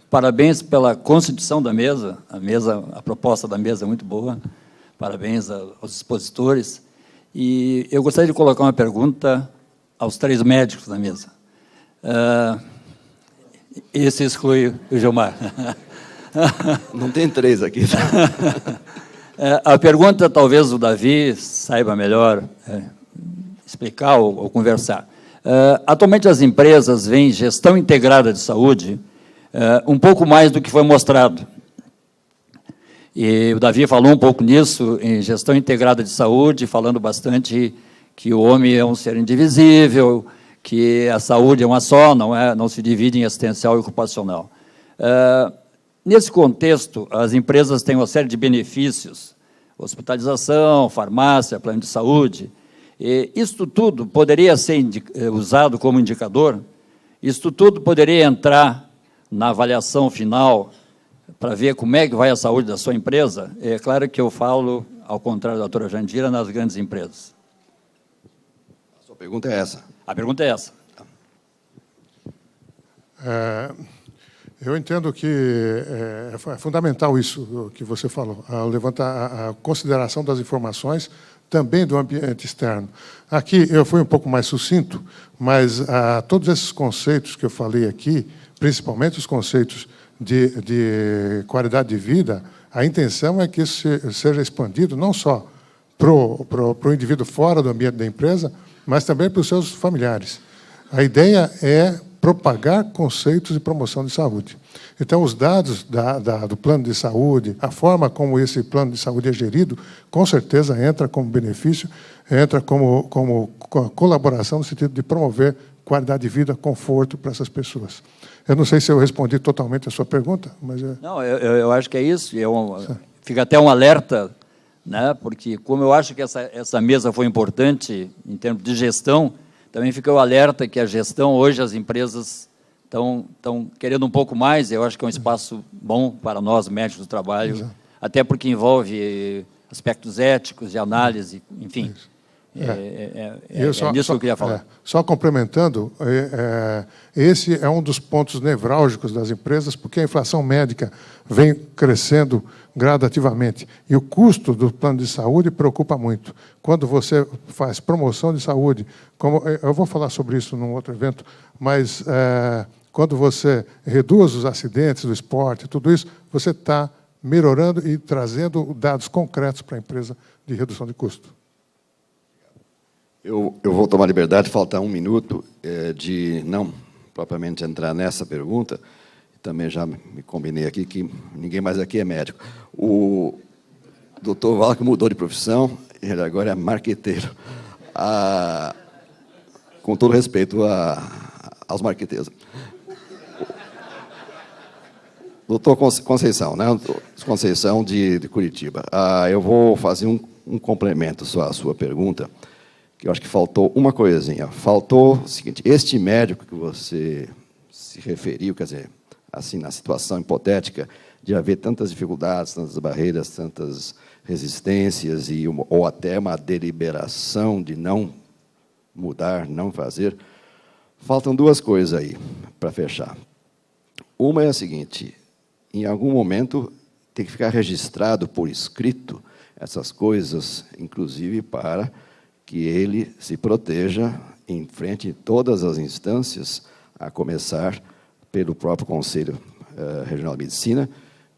Speaker 9: Parabéns pela constituição da mesa. A proposta da mesa é muito boa. Parabéns aos expositores. E eu gostaria de colocar uma pergunta aos 3 médicos da mesa. Esse exclui o Gilmar.
Speaker 1: Não tem 3 aqui.
Speaker 9: A pergunta, talvez o Davi saiba melhor explicar ou conversar. Atualmente, as empresas veem gestão integrada de saúde um pouco mais do que foi mostrado. E o Davi falou um pouco nisso, em gestão integrada de saúde, falando bastante que o homem é um ser indivisível, que a saúde é uma só, não se divide em assistencial e ocupacional. Nesse contexto, as empresas têm uma série de benefícios, hospitalização, farmácia, plano de saúde. E isto tudo poderia ser usado como indicador, isto tudo poderia entrar na avaliação final para ver como é que vai a saúde da sua empresa. É claro que eu falo, ao contrário da doutora Jandira, nas grandes empresas.
Speaker 1: A sua pergunta é essa?
Speaker 9: A pergunta é essa.
Speaker 4: Eu entendo que é fundamental isso que você falou, levantar a consideração das informações também do ambiente externo. Aqui eu fui um pouco mais sucinto, mas todos esses conceitos que eu falei aqui, principalmente os conceitos de qualidade de vida, a intenção é que isso seja expandido não só para o indivíduo fora do ambiente da empresa, mas também para os seus familiares. A ideia é propagar conceitos de promoção de saúde. Então, os dados do plano de saúde, a forma como esse plano de saúde é gerido, com certeza entra como benefício, entra como colaboração no sentido de promover qualidade de vida, conforto para essas pessoas. Eu não sei se eu respondi totalmente a sua pergunta, mas...
Speaker 9: Não, eu acho que é isso. Fica até um alerta, né? Porque, como eu acho que essa mesa foi importante em termos de gestão, também fica o alerta que a gestão, hoje as empresas estão querendo um pouco mais, eu acho que é um espaço bom para nós, médicos do trabalho,
Speaker 4: Exato.
Speaker 9: Até porque envolve aspectos éticos, de análise, enfim. É nisso que eu queria falar.
Speaker 4: Só complementando, esse é um dos pontos nevrálgicos das empresas, porque a inflação médica vem crescendo gradativamente. E o custo do plano de saúde preocupa muito. Quando você faz promoção de saúde, eu vou falar sobre isso num outro evento, mas quando você reduz os acidentes do esporte, tudo isso, você está melhorando e trazendo dados concretos para a empresa de redução de custo.
Speaker 1: Eu vou tomar liberdade de faltar um minuto de não propriamente entrar nessa pergunta. Também já me combinei aqui que ninguém mais aqui é médico. O doutor Walker mudou de profissão, ele agora é marqueteiro. Com todo respeito aos marqueteiros. Doutor Conceição, né? Conceição de Curitiba. Eu vou fazer um complemento só à sua pergunta, que eu acho que faltou uma coisinha. Faltou o seguinte: este médico que você se referiu, quer dizer, assim, na situação hipotética de haver tantas dificuldades, tantas barreiras, tantas resistências, ou até uma deliberação de não mudar, não fazer, faltam duas coisas aí para fechar. Uma é a seguinte: em algum momento tem que ficar registrado por escrito essas coisas, inclusive para que ele se proteja em frente de todas as instâncias, a começar pelo próprio Conselho Regional de Medicina,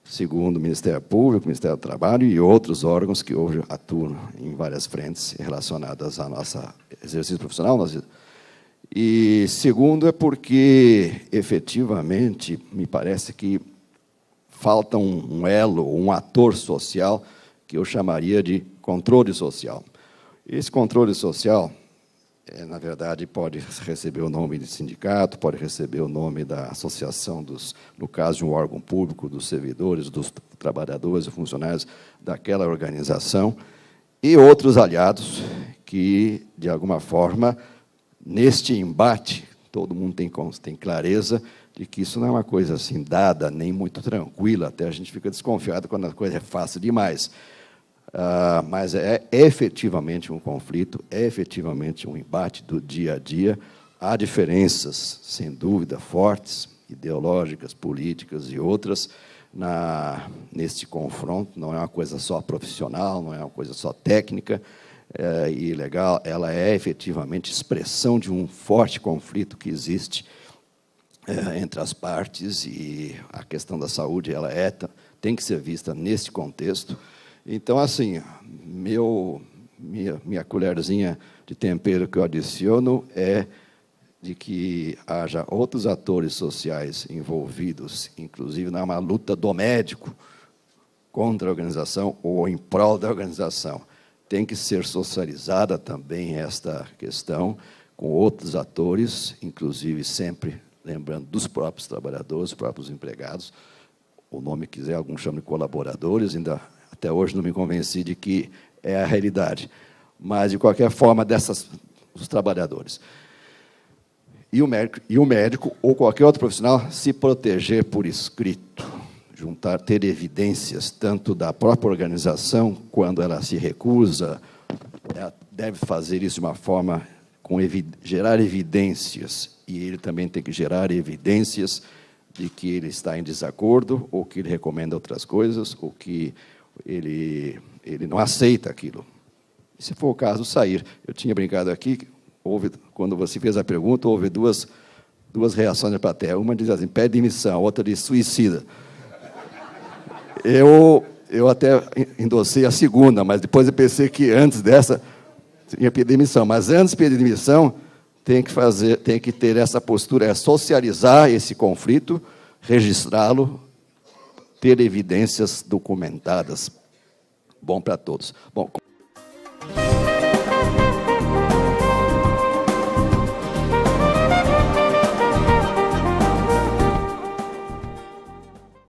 Speaker 1: segundo o Ministério Público, o Ministério do Trabalho e outros órgãos que hoje atuam em várias frentes relacionadas ao nosso exercício profissional. E segundo é porque, efetivamente, me parece que falta um elo, um ator social, que eu chamaria de controle social. Esse controle social, na verdade, pode receber o nome de sindicato, pode receber o nome da associação no caso de um órgão público, dos servidores, dos trabalhadores e funcionários daquela organização, e outros aliados que, de alguma forma, neste embate, todo mundo tem clareza de que isso não é uma coisa assim dada, nem muito tranquila, até a gente fica desconfiado quando a coisa é fácil demais. Mas é efetivamente um conflito, é efetivamente um embate do dia a dia. Há diferenças, sem dúvida, fortes, ideológicas, políticas e outras, neste confronto. Não é uma coisa só profissional, não é uma coisa só técnica e legal, ela é efetivamente expressão de um forte conflito que existe entre as partes, e a questão da saúde ela tem que ser vista nesse contexto. Então, assim, minha colherzinha de tempero que eu adiciono é de que haja outros atores sociais envolvidos, inclusive numa luta do médico contra a organização ou em prol da organização. Tem que ser socializada também esta questão com outros atores, inclusive sempre lembrando dos próprios trabalhadores, dos próprios empregados. O nome que quiser, alguns chamam de colaboradores, ainda até hoje não me convenci de que é a realidade. Mas, de qualquer forma, os trabalhadores. E o médico ou qualquer outro profissional se proteger por escrito, ter evidências, tanto da própria organização, quando ela se recusa, ela deve fazer isso de uma forma, gerar evidências, e ele também tem que gerar evidências de que ele está em desacordo, ou que ele recomenda outras coisas, ou que ele não aceita aquilo. E, se for o caso, sair. Eu tinha brincado aqui, quando você fez a pergunta, houve duas reações da plateia. Uma diz assim, pede demissão, a outra diz suicida. Eu até endossei a segunda, mas depois eu pensei que antes dessa tinha que pedir demissão. Mas antes de pedir demissão, tem que ter essa postura, socializar esse conflito, registrá-lo, ter evidências documentadas. Bom para todos. Bom,